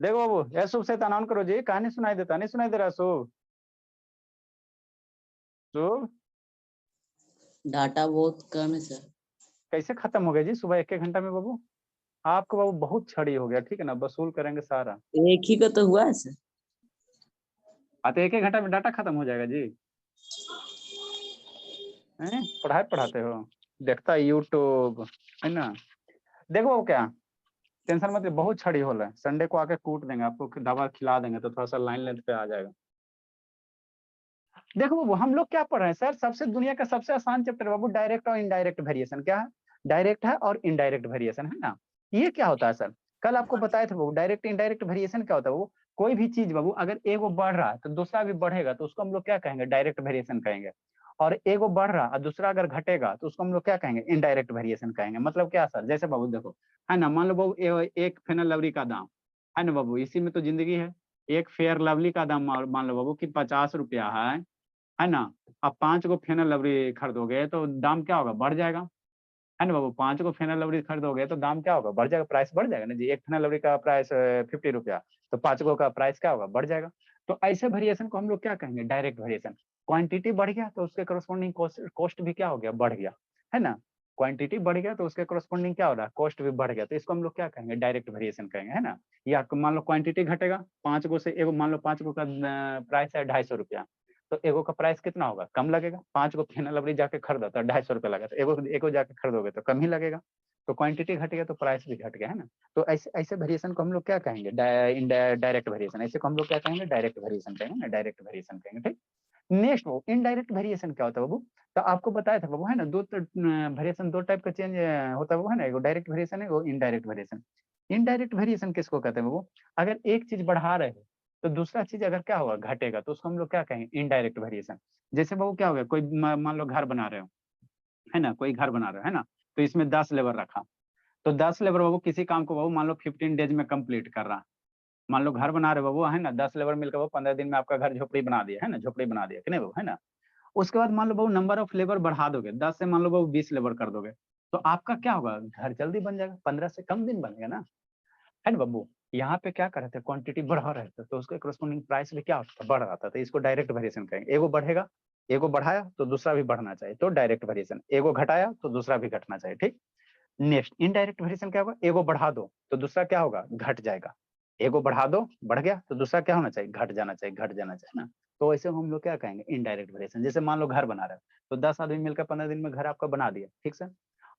देखो बाबू, ये शुभ से ऑन करो जी, कहानी सुनाई देता नहीं, सुनाई दे रहा शुभ? शुभ डाटा बहुत कम है सर। कैसे खत्म हो गया जी सुबह 1-1 घंटा में बाबू? आपको बाबू बहुत छड़ी हो गया, ठीक है ना, वसूल करेंगे सारा। एक ही का तो हुआ है सर। तो 1-1 घंटा में डाटा खत्म हो जाएगा जी? हैं पढ़ाई पढ़ाते हो, देखता है यूट्यूब, है ना। देखो बाबू क्या टेंशन मत लो, बहुत छड़ी हो रहा है, संडे को आके कूट देंगे आपको, दवा खिला देंगे तो थोड़ा सा लाइन लेंथ पे आ जाएगा। देखो बाबू हम लोग क्या पढ़ रहे हैं सर, सबसे दुनिया का सबसे आसान चैप्टर बाबू डायरेक्ट और इनडायरेक्ट वेरिएशन। क्या है? डायरेक्ट है और इनडायरेक्ट वेरिएशन, है ना। ये क्या होता है सर? कल आपको बताया था बाबू, डायरेक्ट इनडायरेक्ट वेरिएशन क्या होता है बाबू? कोई भी चीज बाबू अगर एगो बढ़ रहा है तो दूसरा भी बढ़ेगा, तो उसको हम लोग क्या कहेंगे? डायरेक्ट वेरिएशन कहेंगे। और एगो बढ़ रहा और दूसरा अगर घटेगा तो उसको हम लोग क्या कहेंगे? इनडायरेक्ट वेरिएशन कहेंगे। मतलब क्या सर? जैसे बाबू देखो, है ना, मान लो बाबू एक फेनल लवली का दाम, है ना बाबू, इसी में तो जिंदगी है। एक फेयर लवली का दाम मान लो बाबू कि 50 रुपया है ना। अब 5 गो फेनल लवली खरीदोगे तो दाम क्या होगा? बढ़ जाएगा, है ना बाबू। 5 गो फेनल लवली खरीदोगे तो दाम क्या होगा? बढ़ जाएगा, प्राइस बढ़ जाएगा ना जी। एक फेनल लवली का प्राइस 50 रुपया, तो 5 गो का प्राइस क्या होगा? बढ़ जाएगा। तो ऐसे वेरिएशन को हम लोग क्या कहेंगे? Direct variation. क्वांटिटी बढ़ गया तो उसके करस्पॉन्डिंग कॉस्ट भी क्या हो गया? बढ़ गया, है ना। क्वांटिटी बढ़ गया तो उसके करस्पॉन्डिंग क्या हो रहा है? कॉस्ट भी बढ़ गया, तो इसको हम लोग क्या कहेंगे? डायरेक्ट वेरिएशन कहेंगे, है ना। या मान लो क्वांटिटी घटेगा, 5 गो से एगो, मान लो 5 गो का प्राइस है 250 रुपया, तो एगो का प्राइस कितना होगा? कम लगेगा। 5 गो फेनल लवली जाके खरीदा तो 250 रुपया लगा, तो एगो जाके खरीदोगे तो कम ही लगेगा। तो क्वांटिटी घट गया तो प्राइस भी घट गया, है ना। तो ऐसे ऐसे वेरिएशन को हम लोग क्या कहेंगे? Direct variation. ऐसे को हम लोग क्या कहेंगे? डायरेक्ट वेरिएशन कहेंगे ना, डायरेक्ट वेरिएशन कहेंगे, ठीक। नेक्स्ट वो इनडायरेक्ट वेरिएशन क्या होता है बाबू? तो आपको बताया था बाबू, है ना, दो वेरिएशन, दो टाइप का चेंज होता है वो, है ना। एगो डायरेक्ट वेरिएशन है, वो इनडायरेक्ट वेरिएशन। इनडायरेक्ट वेरिएशन किसको कहते हैं बाबू? अगर एक चीज बढ़ा रहे हो तो दूसरा चीज अगर क्या होगा? घटेगा, तो उसको हम लोग क्या कहेंगे? Indirect variation. जैसे बाबू क्या हो गया, कोई मान लो घर बना रहे हो, है ना, कोई घर बना रहे हो, है ना, तो इसमें 10 लेबर रखा, तो 10 लेबर बाबू किसी काम को बाबू मान लो 15 डेज में कंप्लीट कर रहा। मान लो घर बना रहे हो बाबू, है ना, 10 लेबर मिलकर बाबू 15 दिन में आपका घर झोपड़ी बना दिया, है ना, झोपड़ी बना दिया कि नहीं बाबू, है ना। उसके बाद मान लो बाबू नंबर ऑफ लेबर बढ़ा दोगे, 10 से मान लो बाबू 20 लेबर कर दोगे, तो आपका क्या होगा? घर जल्दी बन जाएगा, 15 से कम दिन बनेगा ना, है ना बाबू। यहाँ पे क्या कर रहे थे? क्वांटिटी बढ़ा रहे थे, तो उसके करस्पॉन्डिंग प्राइस भी क्या होता था? बढ़ रहा था, तो इसको डायरेक्ट वेरिएशन कहेंगे। एगो बढ़ेगा, एगो बढ़ाया तो दूसरा भी बढ़ना चाहिए, तो डायरेक्ट वेरिएशन। एगो घटाया तो दूसरा भी घटना चाहिए, ठीक। नेक्स्ट इनडायरेक्ट वेरिएशन क्या होगा? एगो बढ़ा दो तो दूसरा क्या होगा? घट जाएगा। एगो बढ़ा दो, बढ़ गया, तो दूसरा क्या होना चाहिए? घट जाना चाहिए, घट जाना चाहिए ना। तो ऐसे हम लोग क्या कहेंगे? Indirect variation. जैसे मान लो घर बना रहे हो, तो 10 आदमी मिलकर 15 दिन में घर आपका बना दिया, ठीक से।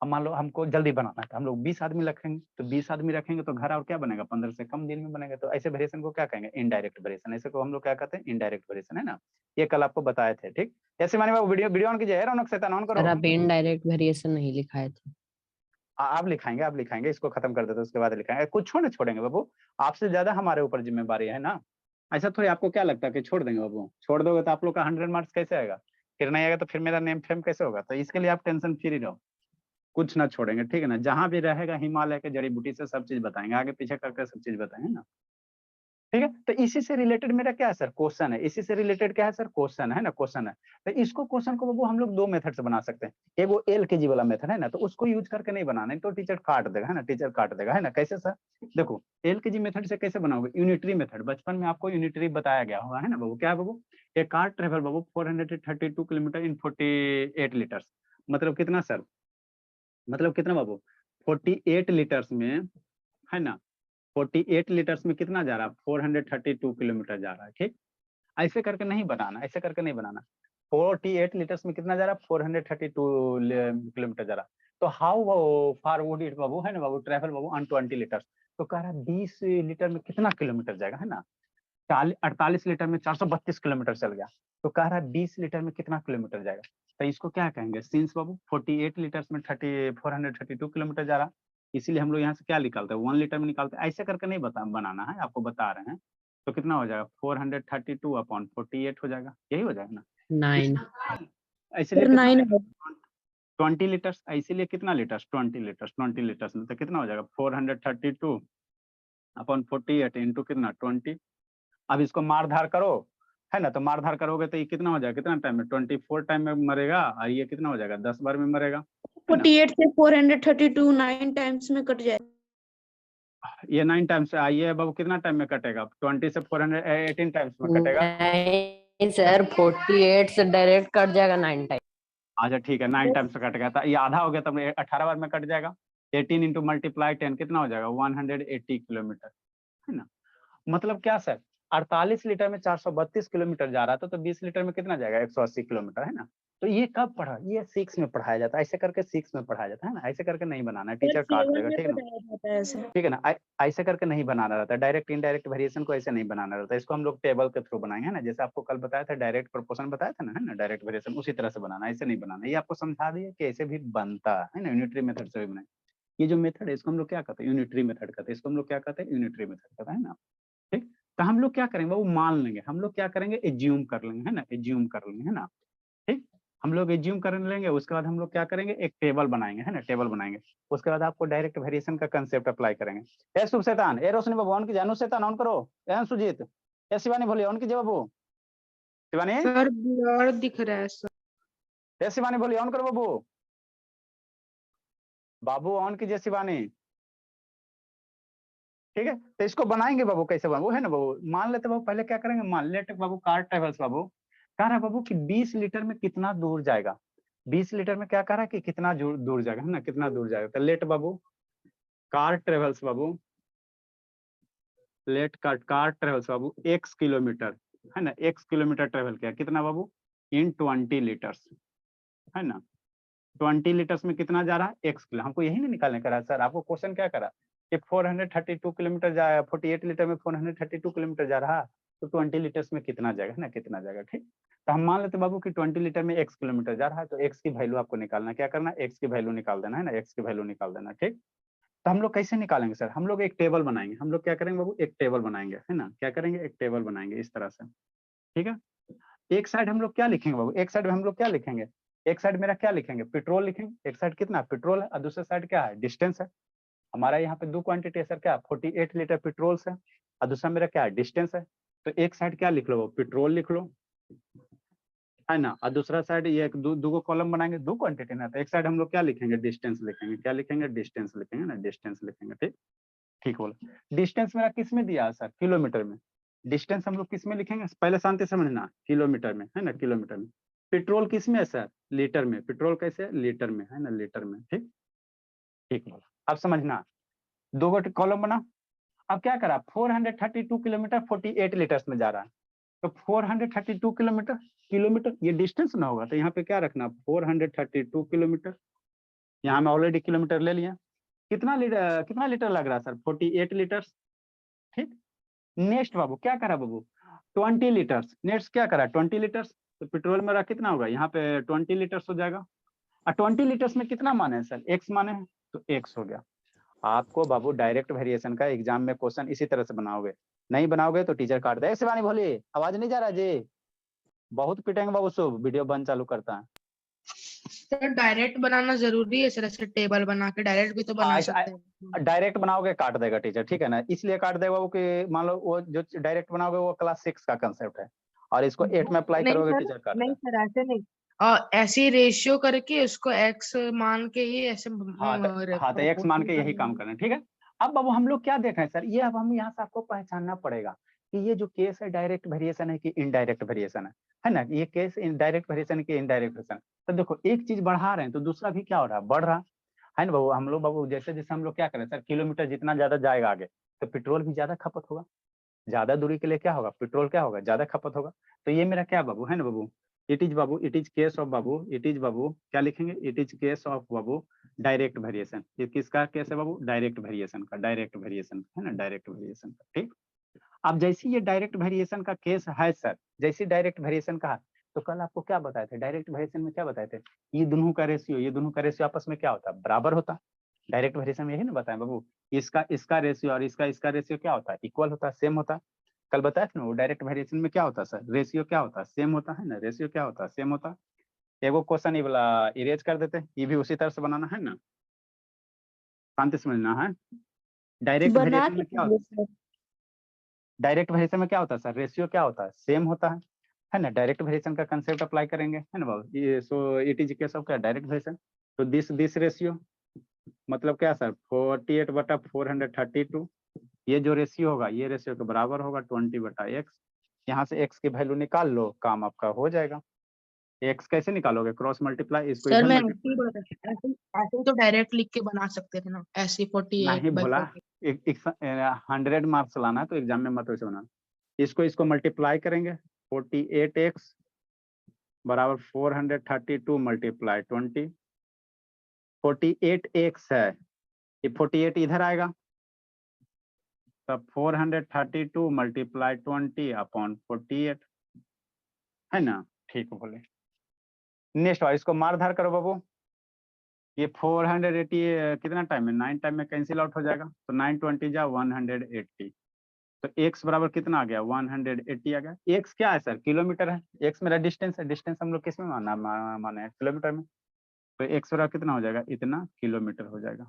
अब मान लो हमको जल्दी बनाना है, तो हम लोग 20 आदमी रखेंगे, तो 20 आदमी रखेंगे तो घर और क्या बनेगा? 15 से कम दिन में बनेगा। तो ऐसे वेरिएशन को क्या कहेंगे? Indirect variation. ऐसे को हम लोग क्या कहते हैं? इनडायरेक्ट वेरिएशन, है ना। ये कल आपको बताए थे, ठीक। ऐसे माने बाबू वीडियो वीडियो ऑन कीजिए, रौनक शैतान ऑन सर करो। आप इनडायरेक्ट वेरिएशन नहीं लिखाए थे। आप लिखाएंगे, आप लिखाएंगे, इसको खत्म कर देते उसके बाद लिखाएंगे। कुछ छोड़ छोड़ेंगे बाबू, आपसे ज्यादा हमारे ऊपर जिम्मेवारी है ना। ऐसा थोड़ी आपको क्या लगता है कि छोड़ देंगे बाबू? छोड़ दोगे तो आप लोग का 100 मार्क्स कैसे आएगा? फिर नहीं आएगा तो फिर मेरा नेम फेम कैसे होगा? तो इसके लिए आप टेंशन फ्री रहो, कुछ ना छोड़ेंगे, ठीक है ना। जहां भी रहेगा हिमालय के जड़ी बूटी से सब चीज बताएंगे, आगे पीछे करके सब चीज बताएंगे ना, ठीक है। तो इसी से रिलेटेड मेरा क्या है सर? क्वेश्चन है। इसी से रिलेटेड क्या है सर? क्वेश्चन है ना, क्वेश्चन है। तो इसको क्वेश्चन को बाबू हम लोग दो मेथड से बना सकते हैं। एगो LKG वाला मेथड है ना, तो उसको यूज करके नहीं बनाना है, तो टीचर काट देगा, है ना, टीचर काट देगा, है ना। कैसे सर? देखो LKG मेथड से कैसे बनाओगे? यूनिटरी मेथड, बचपन में आपको यूनिटरी बताया गया होगा, है ना बाबू। क्या है बाबू? ए कार ट्रेवल बाबू 432 किलोमीटर इन 48 लीटर्स। मतलब कितना सर? मतलब कितना बाबू? 48 लीटर्स में, है ना, 48 लीटर्स में कितना जा रहा है? 432 किलोमीटर जा रहा है, ठीक। ऐसे करके नहीं बनाना, ऐसे करके नहीं बनाना। 48 लीटर्स में कितना जा रहा है? 432 किलोमीटर जा रहा है। तो हाउ फार वुड इट बाबू, है ना बाबू, ट्रेवल बाबू ऑन 20 लीटर्स। तो कह रहा है 20 लीटर में कितना किलोमीटर जाएगा, है ना। 48 लीटर में 432 किलोमीटर चल गया, तो कह रहा है 20 लीटर में कितना किलोमीटर जाएगा। तो इसको क्या कहेंगे? सिंस बाबू 48 लीटर्स में 432 किलोमीटर जा रहा, इसीलिए हम लोग यहाँ से क्या निकालते हैं? 1 लीटर में निकालते हैं। ऐसे करके नहीं बनाना है, आपको बता रहे हैं। तो कितना हो जाएगा? 432 अपॉन 48 हो जाएगा, यही हो जाएगा ना। 9। इसीलिए सर कितना 9 लीटर? 20 लीटर्स। इसीलिए कितना लीटर्स? 20 लीटर्स। 20 लीटर्स में तो कितना हो जाएगा? 432 अपॉन 48 इंटू कितना? 20। अब इसको मार धार करो, है ना, तो मार धार करोगे तो ये कितना हो जाएगा? कितना टाइम में? 24 टाइम में मरेगा, और ये कितना हो जाएगा? 10 बार में मरेगा, है ना। 48 से 432 9 टाइम्स में कट जाए। ये 9 टाइम्स आइए बाबू, कितना टाइम में कटेगा? 20 से 418 टाइम्स में कटेगा। नहीं सर, 48 से डायरेक्ट कट जाएगा 9 टाइम। अच्छा ठीक है, 9 टाइम्स से कट गया था, ये आधा हो गया, तब 18 बार में कट जाएगा। 18 इंटू मल्टीप्लाई 10 कितना हो जाएगा? 180 किलोमीटर, है ना। मतलब क्या सर, 48 लीटर में 432 किलोमीटर जा रहा था, तो 20 लीटर में कितना जाएगा? 180 किलोमीटर, है ना। तो ये कब पढ़ा? ये 6 में पढ़ाया जाता है, ऐसे करके 6 में पढ़ाया जाता है ना, ऐसे करके नहीं बनाना है, टीचर काट देगा, ठीक है ना। ठीक है ना, ऐसे करके नहीं बनाना रहता, डायरेक्ट इनडायरेक्ट वेरिएशन को ऐसे नहीं बनाना रहता, इसको हम लोग टेबल के थ्रू बनाएंगे ना, जैसे आपको कल बताया था डायरेक्ट प्रोपोर्शन बताया था ना, है ना, डायरेक्ट वेरिएशन उसी तरह से बनाना, ऐसे नहीं बनाना। ये आपको समझा दिया कि ऐसे भी बनता है ना, यूनिटरी मेथड से भी बनाए। ये जो मेथड है इसको हम लोग क्या कहते हैं? यूनिटरी मेथड कहते हैं, इसको हम लोग क्या कहते हैं? यूनिटरी मेथड कहते हैं ना। ठीक, तो हम लोग क्या करेंगे वो मान लेंगे, हम लोग क्या करेंगे? एज्यूम कर लेंगे, है ना, एज्यूम कर लेंगे, है ना। ठीक, हम लोग एज्यूम कर लेंगे, उसके बाद हम लोग क्या करेंगे? एक टेबल बनाएंगे, है ना, टेबल बनाएंगे। उसके बाद आपको डायरेक्ट वेरिएशन का कंसेप्ट अप्लाई करेंगे। ए शुभ शैतान, ए रोशनी बाबू ऑन कीजिए, अनु शैतान ऑन करो, ए सुजीत, ए शिवानी बोलिए ऑन कीजिए बाबू, शिवानी, सर ब्लर दिख रहा है सर। ए शिवानी बोलिए ऑन करो बाबू, बाबू ऑन कीजिए शिवानी। ठीक है, तो इसको बनाएंगे बाबू, कैसे बाबू, है ना बाबू, मान लेते बाबू, पहले क्या करेंगे? मान लेते बाबू कार ट्रेवल्स बाबू, कह रहा है बाबू कि 20 लीटर में कितना दूर जाएगा? 20 लीटर में क्या कह रहा है कि कितना दूर जाएगा, है ना, कितना दूर जाएगा। तो लेट बाबू कार ट्रेवल्स बाबू, लेट कार ट्रेवल्स बाबू x किलोमीटर, है ना, x किलोमीटर ट्रेवल किया, कितना बाबू? इन 20 लीटर्स, है ना। 20 लीटर्स में कितना जा रहा है? x kilo. हमको यही नहीं निकालने करा सर, आपको क्वेश्चन क्या करा कि 432 किलोमीटर जा, 48 लीटर में 432 किलोमीटर जा रहा, तो 20 लीटर्स में कितना जाएगा, है ना, कितना जाएगा। ठीक, तो हम मान लेते बाबू कि 20 लीटर में x किलोमीटर जा रहा है, तो x की वैल्यू आपको निकालना, क्या करना? x की वैल्यू निकाल देना, है ना, x की वैल्यू निकाल देना। ठीक, तो हम लोग कैसे निकालेंगे सर? हम लोग एक टेबल बनाएंगे, हम लोग क्या करेंगे बाबू? एक टेबल बनाएंगे, है ना, क्या करेंगे? एक टेबल बनाएंगे इस तरह से। ठीक है, एक साइड हम लोग क्या लिखेंगे बाबू? एक साइड में हम लोग क्या लिखेंगे? एक साइड मेरा क्या लिखेंगे? पेट्रोल लिखेंगे। एक साइड कितना पेट्रोल है और दूसरे साइड क्या है? डिस्टेंस है। हमारा यहाँ पे दो क्वांटिटी है सर, क्या? 48 लीटर पेट्रोल है और दूसरा मेरा क्या है? डिस्टेंस है। तो एक साइड क्या लिख लो? पेट्रोल लिख लो, है ना, और दूसरा साइड ये दो कॉलम बनाएंगे, दो क्वांटिटी ना, तो एक साइड हम लोग क्या लिखेंगे? डिस्टेंस लिखेंगे। क्या लिखेंगे? डिस्टेंस लिखेंगे ना, डिस्टेंस लिखेंगे। ठीक, ठीक बोला। डिस्टेंस मेरा किस में दिया है सर? किलोमीटर में। डिस्टेंस हम लोग किस में लिखेंगे? पहले शांति समझना, किलोमीटर में, है ना, किलोमीटर में। पेट्रोल किस में है सर? लीटर में। पेट्रोल कैसे है? लीटर में, है ना, लीटर में। ठीक, ठीक बोला। अब समझना, दो गो कॉलम बना। अब क्या करा? 432 किलोमीटर 48 लीटर्स में जा रहा है, तो 432 किलोमीटर, किलोमीटर ये डिस्टेंस ना होगा, तो यहाँ पे क्या रखना? 432 किलोमीटर। यहाँ में ऑलरेडी किलोमीटर ले लिया। कितना लीटर लग रहा है सर? 48 लीटर। ठीक, नेक्स्ट बाबू क्या करा बाबू? 20 लीटर्स। नेक्स्ट क्या करा? 20 लीटर्स। तो पेट्रोल मेरा कितना होगा? यहाँ पे 20 लीटर्स हो जाएगा। और 20 लीटर्स में कितना माने हैं सर? x माने हैं, तो x हो गया। आपको बाबू डायरेक्ट वेरिएशन का एग्जाम में क्वेश्चन इसी तरह से बनाओगे, नहीं बनाओगे तो टीचर काट दे। शिवानी बोलिए, आवाज नहीं जा रहा जी, बहुत पिटेंगे बाबू। शुभ वीडियो बंद चालू करता है। सर डायरेक्ट बनाना जरूरी है सर, ऐसे टेबल बना के डायरेक्ट भी तो बना सकते हैं। डायरेक्ट बनाओगे काट देगा टीचर, ठीक है ना, इसलिए काट देगा वो कि मान लो वो जो डायरेक्ट बनाओगे वो क्लास 6 का कंसेप्ट है और इसको 8 में अप्लाई नहीं करोगे, सर, टीचर काट नहीं देगा। सर ऐसे नहीं। ऐसे रेशियो करके उसको एक्स मान के ही ऐसे हाँ तो एक्स मान के यही काम करना है, ठीक है। अब बाबू हम लोग क्या देख रहे हैं सर? ये अब हम यहाँ से आपको पहचानना पड़ेगा कि ये जो केस है डायरेक्ट वेरिएशन है कि इनडायरेक्ट वेरिएशन है ना। ये केस डायरेक्ट वेरिएशन है कि इनडायरेक्ट वेरिएशन। तो देखो एक चीज बढ़ा रहे हैं तो दूसरा भी क्या हो रहा है? बढ़ रहा है ना बाबू। हम लोग बाबू जैसे जैसे हम लोग क्या करें सर, किलोमीटर जितना ज्यादा जाएगा आगे तो पेट्रोल भी ज्यादा खपत होगा। ज्यादा दूरी के लिए क्या होगा? पेट्रोल क्या होगा? ज्यादा खपत होगा। तो ये मेरा क्या बाबू है ना बाबू, इट इज बाबू, इट इज केस ऑफ बाबू, इट इज बाबू क्या लिखेंगे? इट इज केस ऑफ बाबू डायरेक्ट वेरिएशन। ये किसका केस है बाबू? डायरेक्ट वेरिएशन का, डायरेक्ट वेरिएशन है ना, डायरेक्ट वेरिएशन का। ठीक, अब जैसे ये डायरेक्ट वेरिएशन का केस है सर, जैसे डायरेक्ट वेरिएशन का, तो कल आपको क्या बताए थे? डायरेक्ट वेरिएशन में क्या बताए थे? ये दोनों का रेशियो, ये दोनों का रेशियो आपस में क्या होता है? बराबर होता है। डायरेक्ट वेरिएशन में यही ना बताए बाबू, इसका रेशियो और इसका रेशियो क्या होता है? इक्वल होता है, सेम होता है। कल बताया था ना वो डायरेक्ट वेरिएशन में क्या होता है सर? रेशियो क्या होता है? सेम होता है ना, रेशियो क्या होता है? सेम होता है। एगो क्वेश्चन ये वाला इरेज कर देते, ये भी उसी तरह से बनाना है ना, शांति समझना है। डायरेक्ट वेरिएशन में क्या होता है? डायरेक्ट वेरिएशन में क्या होता है सर? रेशियो क्या होता है? सेम होता है ना। डायरेक्ट वेरिएशन का कंसेप्ट अप्लाई करेंगे, है ना बाबू। ये so it is case of क्या? Direct variation. तो दिस रेशियो मतलब क्या सर? 48/432 ये जो रेशियो होगा ये रेशियो के बराबर होगा 20/x। यहाँ से x की वैल्यू निकाल लो, काम आपका हो जाएगा। x कैसे निकालोगे? क्रॉस मल्टीप्लाई, इसको सर इधर मैं मल्टीप्लाई। ऐसे तो डायरेक्ट लिख के बना सकते थे ना, ऐसे 48 नहीं बाई बोला, 40। 100 मार्क्स लाना है तो एग्जाम में मत वैसे बनाना। इसको मल्टीप्लाई करेंगे, 48x बराबर 432 मल्टीप्लाई 20। 48x है, ये 48 इधर आएगा, तब 432 मल्टीप्लाई 20/48 है ना। ठीक बोले। नेक्स्ट वाला, इसको मार धार करो बाबू। ये 480 कितना टाइम में, 9 टाइम में कैंसिल आउट हो जाएगा, तो 920 जा 180। तो x बराबर कितना आ गया, 180 आ गया। x क्या है सर, किलोमीटर है। x मेरा डिस्टेंस है, डिस्टेंस हम लोग किस में माने हैं, किलोमीटर में। तो x बराबर कितना हो जाएगा, इतना किलोमीटर हो जाएगा।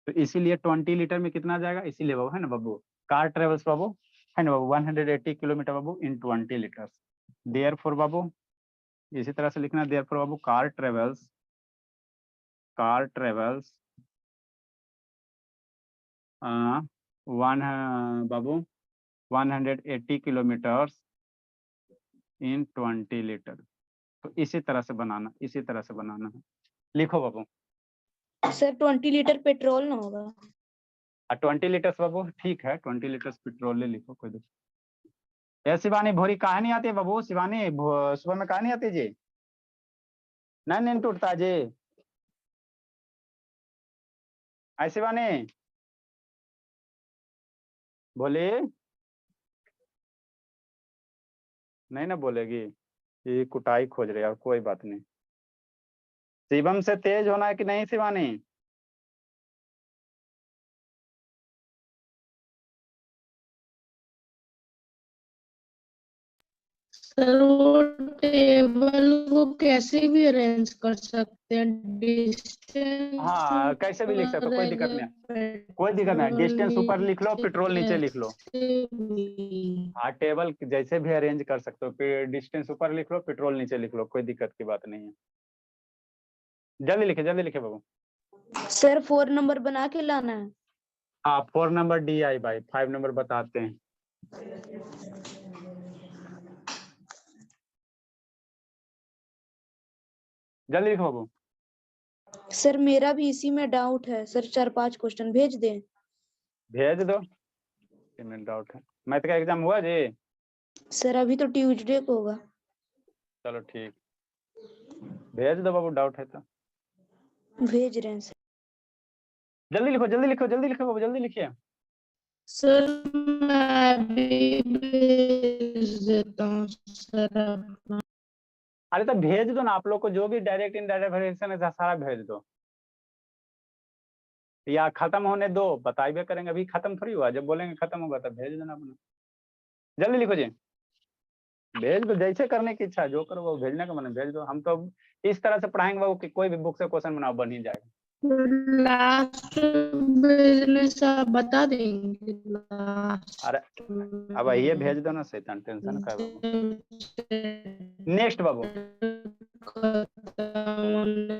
तो इसीलिए 20 लीटर में कितना जाएगा, इसीलिए बाबू है ना बाबू, कार ट्रेवल्स बाबू है ना बाबू 180 किलोमीटर बाबू इन 20 लीटर। देयरफॉर बाबू इसी तरह से लिखना, देयरफॉर बाबू कार ट्रेवल्स बाबू 180 किलोमीटर्स इन 20 लीटर। तो इसी तरह से बनाना, इसी तरह से बनाना है। लिखो बाबू। सर 20 लीटर पेट्रोल ना होगा? 20 लीटर्स बाबू, ठीक है 20 लीटर्स पेट्रोल ले लिखो, कोई दिक्कत। ए शिवानी भोरी कहा नहीं आती है बाबू, शिवानी सुबह में कहा नहीं आती जी, नहीं नींद टूटता जी। ऐ शिवानी बोले, नहीं ना बोलेगी, ये कुटाई खोज रही है, और कोई बात नहीं। शिवम से तेज होना है कि नहीं शिवानी? सर वो टेबल को कैसे भी अरेंज कर सकते हैं, डिस्टेंस हाँ कैसे भी लिख सकते हो, कोई दिक्कत नहीं है, कोई दिक्कत नहीं। डिस्टेंस ऊपर लिख लो, पेट्रोल नीचे लिख लो। हाँ टेबल जैसे भी अरेंज कर सकते हो, डिस्टेंस ऊपर लिख लो, पेट्रोल नीचे लिख लो, कोई दिक्कत की बात नहीं है। जल्दी लिखे बाबू। सर 4 नंबर बना के लाना है। हाँ 4 नंबर DI बाई 5 नंबर बताते हैं। जल्दी लिखो बाबू। सर मेरा भी इसी में डाउट है सर, 4-5 क्वेश्चन भेज दें? भेज दो, इनमें डाउट है। मैथ का एग्जाम हुआ जी? सर अभी तो ट्यूसडे को होगा। चलो ठीक, भेज दो बाबू, डाउट है तो। भेज रहे हैं सर। जल्दी लिखो बाबू, जल्दी लिखिए। सर मैं भी भेज देता हूँ सर अपना। अरे तो भेज दो ना, आप लोग को जो भी डायरेक्ट इनडायरेक्ट वेरिएशन है सारा भेज दो, या खत्म होने दो, बताइए करेंगे, अभी खत्म थोड़ी हुआ, जब बोलेंगे खत्म होगा तब भेज देना अपना। जल्दी लिखो जी, भेज दो, जैसे करने की इच्छा है जो करो वो, भेजने का मन है भेज दो। हम तो इस तरह से पढ़ाएंगे बाबू कि कोई भी बुक से क्वेश्चन बनाओ बन ही जाएगा। लास्ट भेजने से आप बता देंगे लास्ट अरे अब ये भेज दो ना, शैतान टेंशन का है बाबू। नेक्स्ट बाबू,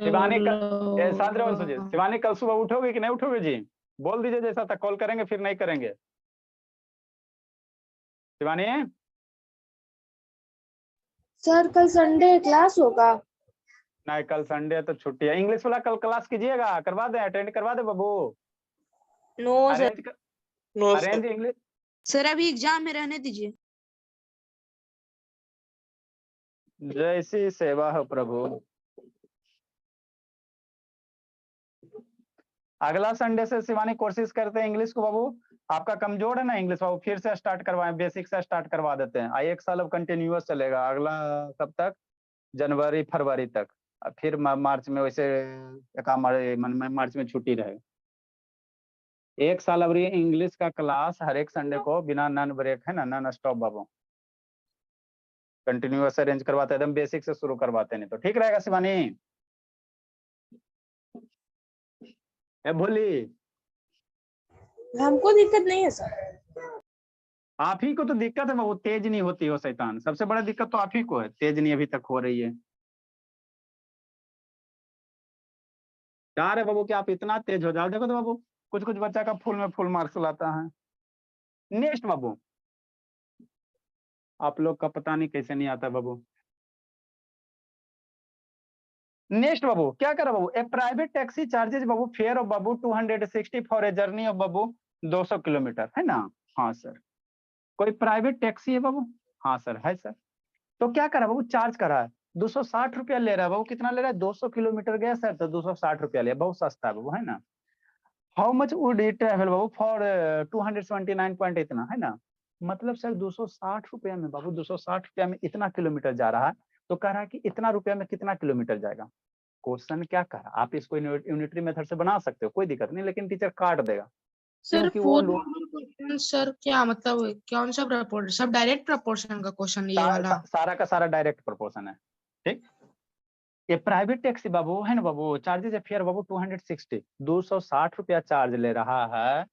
शिवानी शांत रहो सुजित। शिवानी कल सुबह उठोगे कि नहीं उठोगे जी? बोल दीजिए, जैसा था कॉल करेंगे फिर नहीं करेंगे। शिवानी सर कल संडे क्लास होगा? नहीं कल संडे है तो छुट्टी है। इंग्लिश वाला कल क्लास कीजिएगा, करवा दे, अटेंड करवा दे बाबू। No sir. Arrange English. Sir अभी एग्जाम में रहने दीजिए। जैसी सेवा हो प्रभु। अगला संडे से शिवानी कोशिश करते हैं इंग्लिश को बाबू, आपका कमजोर है ना इंग्लिश बाबू, फिर से स्टार्ट करवाएं, बेसिक से स्टार्ट करवा देते हैं। एक साल अब कंटिन्यूअस चलेगा, अगला कब तक, जनवरी फरवरी तक, फिर मार्च में वैसे मार्च में छुट्टी रहेगा। एक साल अब इंग्लिश का क्लास हर एक संडे को बिना नन ब्रेक है ना, नन स्टॉप बाबू कंटिन्यूअस अरेंज करवाते हैं, एकदम बेसिक से शुरू करवाते हैं, तो ठीक रहेगा शिवानी। भोली हमको दिक्कत नहीं है सर। आप ही को तो दिक्कत है, वो तेज नहीं होती हो शैतान, सबसे बड़ा दिक्कत तो आप ही को है, तेज नहीं अभी तक हो रही है। क्या रे बाबू कि आप इतना तेज हो जाओ, देखो तो बाबू कुछ कुछ बच्चा का फुल में फुल मार्क्स लाता है। नेक्स्ट बाबू, आप लोग का पता नहीं कैसे नहीं आता बाबू। नेक्स्ट बाबू क्या करा बाबू, ए प्राइवेट टैक्सी चार्जेज बाबू फेयर ऑफ बाबू 260 फॉर ए जर्नी ऑफ बाबू 200 किलोमीटर, है ना? हाँ सर। कोई प्राइवेट टैक्सी है बाबू? हाँ सर है सर। तो क्या करा बाबू, चार्ज करा है 260 रुपया ले रहा है बाबू। कितना ले रहा है? 200 किलोमीटर गया सर तो 260 रुपया लिया, बहुत सस्ता है बाबू, है ना? How much would it travel Babu for 279 point इतना, है ना? मतलब सर 260 रुपया में बाबू, 260 रुपया में इतना किलोमीटर जा रहा है, तो कह रहा है कि इतना रुपया में कितना किलोमीटर जाएगा। क्वेश्चन क्या कहा, आप इसको यूनिटरी मेथड से बना सकते हो, कोई दिक्कत नहीं, लेकिन टीचर काट देगा सर क्योंकि वो 4 लोग नंबर क्वेश्चन सर क्या मतलब कौन सा प्रपोर्शन, सब डायरेक्ट प्रपोर्शन का क्वेश्चन ये वाला? सारा का सारा डायरेक्ट प्रोपोर्शन है। ठीक, ये प्राइवेट टैक्सी बाबू है ना बाबू, चार्जेज फेयर बाबू 260, 260 रुपया चार्ज ले रहा है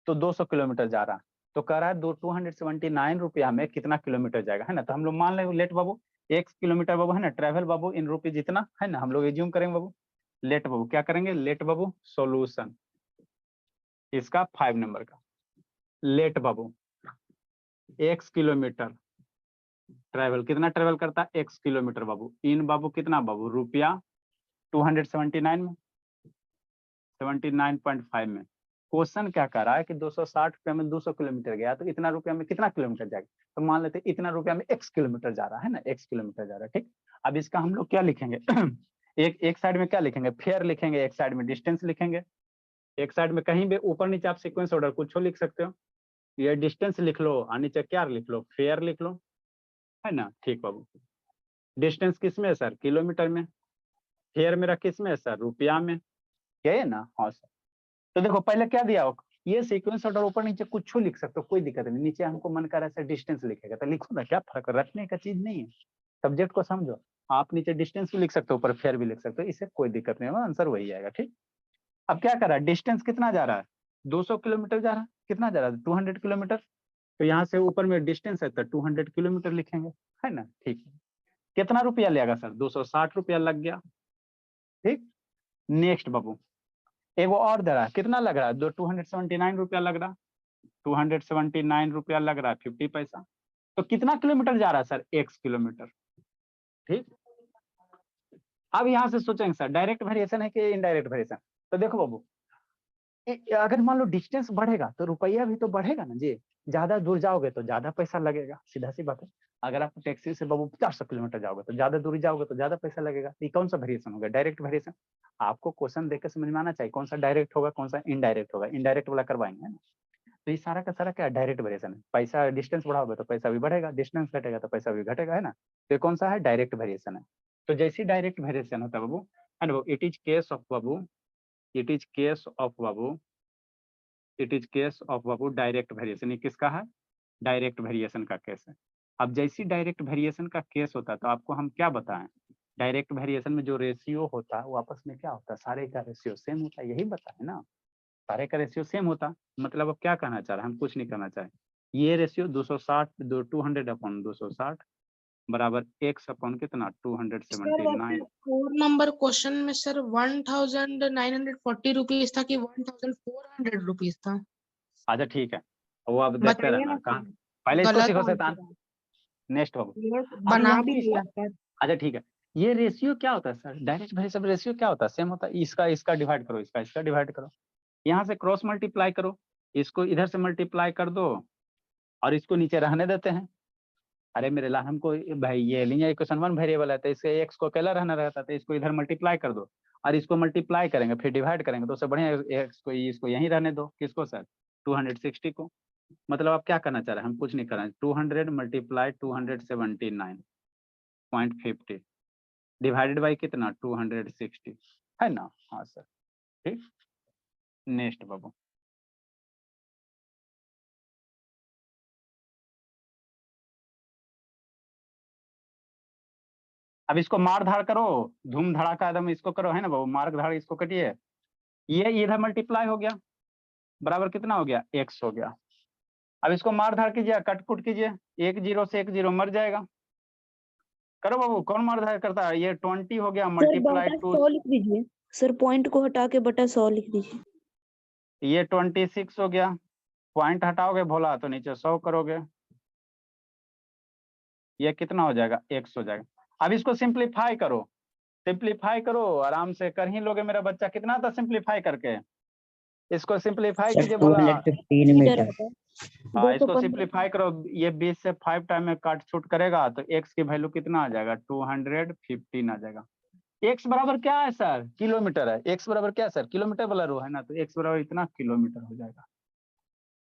तो 200 किलोमीटर जा रहा है, तो कह रहा है 279 रुपया में कितना किलोमीटर जाएगा, है ना? तो हम लोग मान लेंगे लेट बाबू 1 किलोमीटर बाबू, है ना? ट्रेवल बाबू इन रुपीज जितना, है ना? हम लोग एज्यूम करेंगे बाबू। लेट बाबू क्या करेंगे, लेट बाबू सॉल्यूशन इसका 5 नंबर का। लेट बाबू x किलोमीटर ट्रेवल, कितना ट्रेवल करता है? x किलोमीटर बाबू, इन बाबू कितना बाबू, रुपया 279 में 79.5 में। क्वेश्चन क्या कर रहा है कि 260 रुपया में 200 किलोमीटर गया तो इतना रुपया में कितना किलोमीटर जाएगा, तो मान लेते इतना रुपया में x किलोमीटर जा रहा है ना, x किलोमीटर जा रहा है। ठीक, अब इसका हम लोग क्या लिखेंगे एक साइड में क्या लिखेंगे, फेयर लिखेंगे, एक साइड में डिस्टेंस लिखेंगे। एक साइड में कहीं भी ऊपर नीचे आप सीक्वेंस ऑर्डर कुछ लिख सकते हो, ये डिस्टेंस लिख लो और नीचे क्या लिख लो, फेयर लिख लो, है ना? ठीक बाबू, डिस्टेंस किस में है सर, किलोमीटर में, फेयर मेरा किस में है सर, रुपया में, क्या है ना? हाँ सर। तो देखो पहले क्या दिया हो, ये सीक्वेंस ऑर्डर ऊपर नीचे कुछ लिख सकते हो, कोई दिक्कत नहीं। नीचे हमको मन कर रहा है डिस्टेंस लिखेगा तो लिखो ना, क्या फर्क है, रटने का चीज नहीं है, सब्जेक्ट को समझो। आप नीचे डिस्टेंस भी लिख सकते हो, ऊपर फेयर भी लिख सकते हो, इससे कोई दिक्कत नहीं होगा, आंसर वही आएगा। ठीक, अब क्या कर रहा है, डिस्टेंस कितना जा रहा है, 200 किलोमीटर जा रहा है, कितना जा रहा है, 200 किलोमीटर, तो यहाँ से ऊपर में डिस्टेंस है तो 200 किलोमीटर लिखेंगे, है ना? ठीक, कितना रुपया लेगा सर, 260 रुपया लग गया। ठीक, नेक्स्ट बाबू एक वो और दे रहा है, कितना लग रहा है, 279 रुपया लग रहा है, 279 रुपया लग रहा है 50 पैसा, तो कितना किलोमीटर जा रहा है सर, x किलोमीटर। ठीक, अब यहाँ से सोचेंगे सर डायरेक्ट वेरिएशन है कि इनडायरेक्ट वेरिएशन, तो देखो बाबू अगर मान लो डिस्टेंस बढ़ेगा तो रुपया भी तो बढ़ेगा ना जी, ज्यादा दूर जाओगे तो ज्यादा पैसा लगेगा, सीधा सी बात है। अगर आप टैक्सी से बाबू 400 किलोमीटर जाओगे तो ज्यादा दूरी जाओगे तो ज्यादा पैसा लगेगा, ये कौन सा वेरिएशन होगा, डायरेक्ट वेरिएशन। आपको क्वेश्चन देख के समझ में आना चाहिए कौन सा डायरेक्ट होगा कौन सा इनडायरेक्ट होगा, इनडायरेक्ट वाला करवाएंगे, है ना? तो ये सारा का सारा क्या डायरेक्ट वेरिएशन है, पैसा डिस्टेंस बढ़ाओगे तो पैसा भी बढ़ेगा, डिस्टेंस घटेगा तो पैसा भी घटेगा, है ना? तो कौन सा है, डायरेक्ट वेरिएशन है। तो जैसी डायरेक्ट वेरिएशन होता है बाबू, है ना, इट इज केस ऑफ बाबू, इट इज केस ऑफ बाबू, इट इज केस ऑफ बाबू डायरेक्ट वेरिएशन। ये किसका है, डायरेक्ट वेरिएशन का केस है। अब जैसी डायरेक्ट वेरिएशन का केस होता है तो आपको हम क्या बताएं, डायरेक्ट वेरिएशन में जो रेशियो होता है वो आपस में क्या होता है, सारे का रेशियो सेम होता है, यही बताए ना, सारे का रेशियो सेम होता। मतलब अब क्या कहना चाह रहे हैं, हम कुछ नहीं करना चाहे, ये रेशियो 260 200 अपॉन 260 बराबर x अपॉन कितना 279। 4 नंबर क्वेश्चन में सर 1940 रुपीज था कि 1400 रुपीज था? अच्छा ठीक है, वो अब देखते बताइए रहना ना कहाँ, सर, पहले इसको गलत सीखो आंसर शैतान। है। नेक्स्ट बाबू ये अब बना यहाँ भी पे लिया सर। अच्छा ठीक है, ये रेशियो क्या होता है सर, डायरेक्ट भाई सब रेशियो क्या होता है, सेम होता है, इसका इसका डिवाइड करो, इसका इसका डिवाइड करो, यहाँ से क्रॉस मल्टीप्लाई करो, इसको इधर से मल्टीप्लाई कर दो और इसको नीचे रहने देते हैं। अरे मेरे ला हमको भाई ये लिनियर इक्वेशन 1 वेरिएबल है तो इसके एक्स को अकेला रहना रहता है, तो इसको इधर मल्टीप्लाई कर दो और इसको मल्टीप्लाई करेंगे फिर डिवाइड करेंगे, तो उससे बढ़िया एक्स को इसको यहीं रहने दो, किसको सर 260 को। मतलब आप क्या करना चाह रहे हैं, हम कुछ नहीं कर रहे हैं, 200 मल्टीप्लाई 279.50 डिवाइडेड बाई कितना 260, है ना? हाँ सर। ठीक, नेक्स्ट बाबू अब इसको मार धाड़ करो, धूम धड़ाका एकदम इसको करो, है ना बाबू, मार्ग धाड़ इसको कटिए, ये इधर मल्टीप्लाई हो गया बराबर कितना हो गया x हो गया। अब इसको मार धाड़ कीजिए, कटपुट कीजिए, 1 0 से 1 0 मर जाएगा, करो बाबू, कौन मार धाड़ करता है, ये 20 हो गया सर मल्टीप्लाई बटा 2, 100 लिख दीजिए, सर पॉइंट को हटा के बटा 100 लिख दीजिए। ये 26 हो गया पॉइंट हटाओगे भोला तो नीचे 100 करोगे, ये कितना हो जाएगा, x हो जाएगा। अब इसको सिंप्लीफाई करो, सिंप्लीफाई करो, आराम से कर ही लोगे मेरा बच्चा। कितना था सिंप्लीफाई करके, इसको सिंप्लीफाई सर कीजिए भोला। 215 मीटर। हाँ, इसको सिंप्लीफाई करो, ये 20 से 5 टाइम में काट छूट करेगा तो x की वैल्यू कितना आ जाएगा, 215 आ जाएगा। x बराबर क्या है सर, किलोमीटर है। x बराबर क्या है सर, किलोमीटर वाला रो है ना, तो x बराबर इतना किलोमीटर हो जाएगा।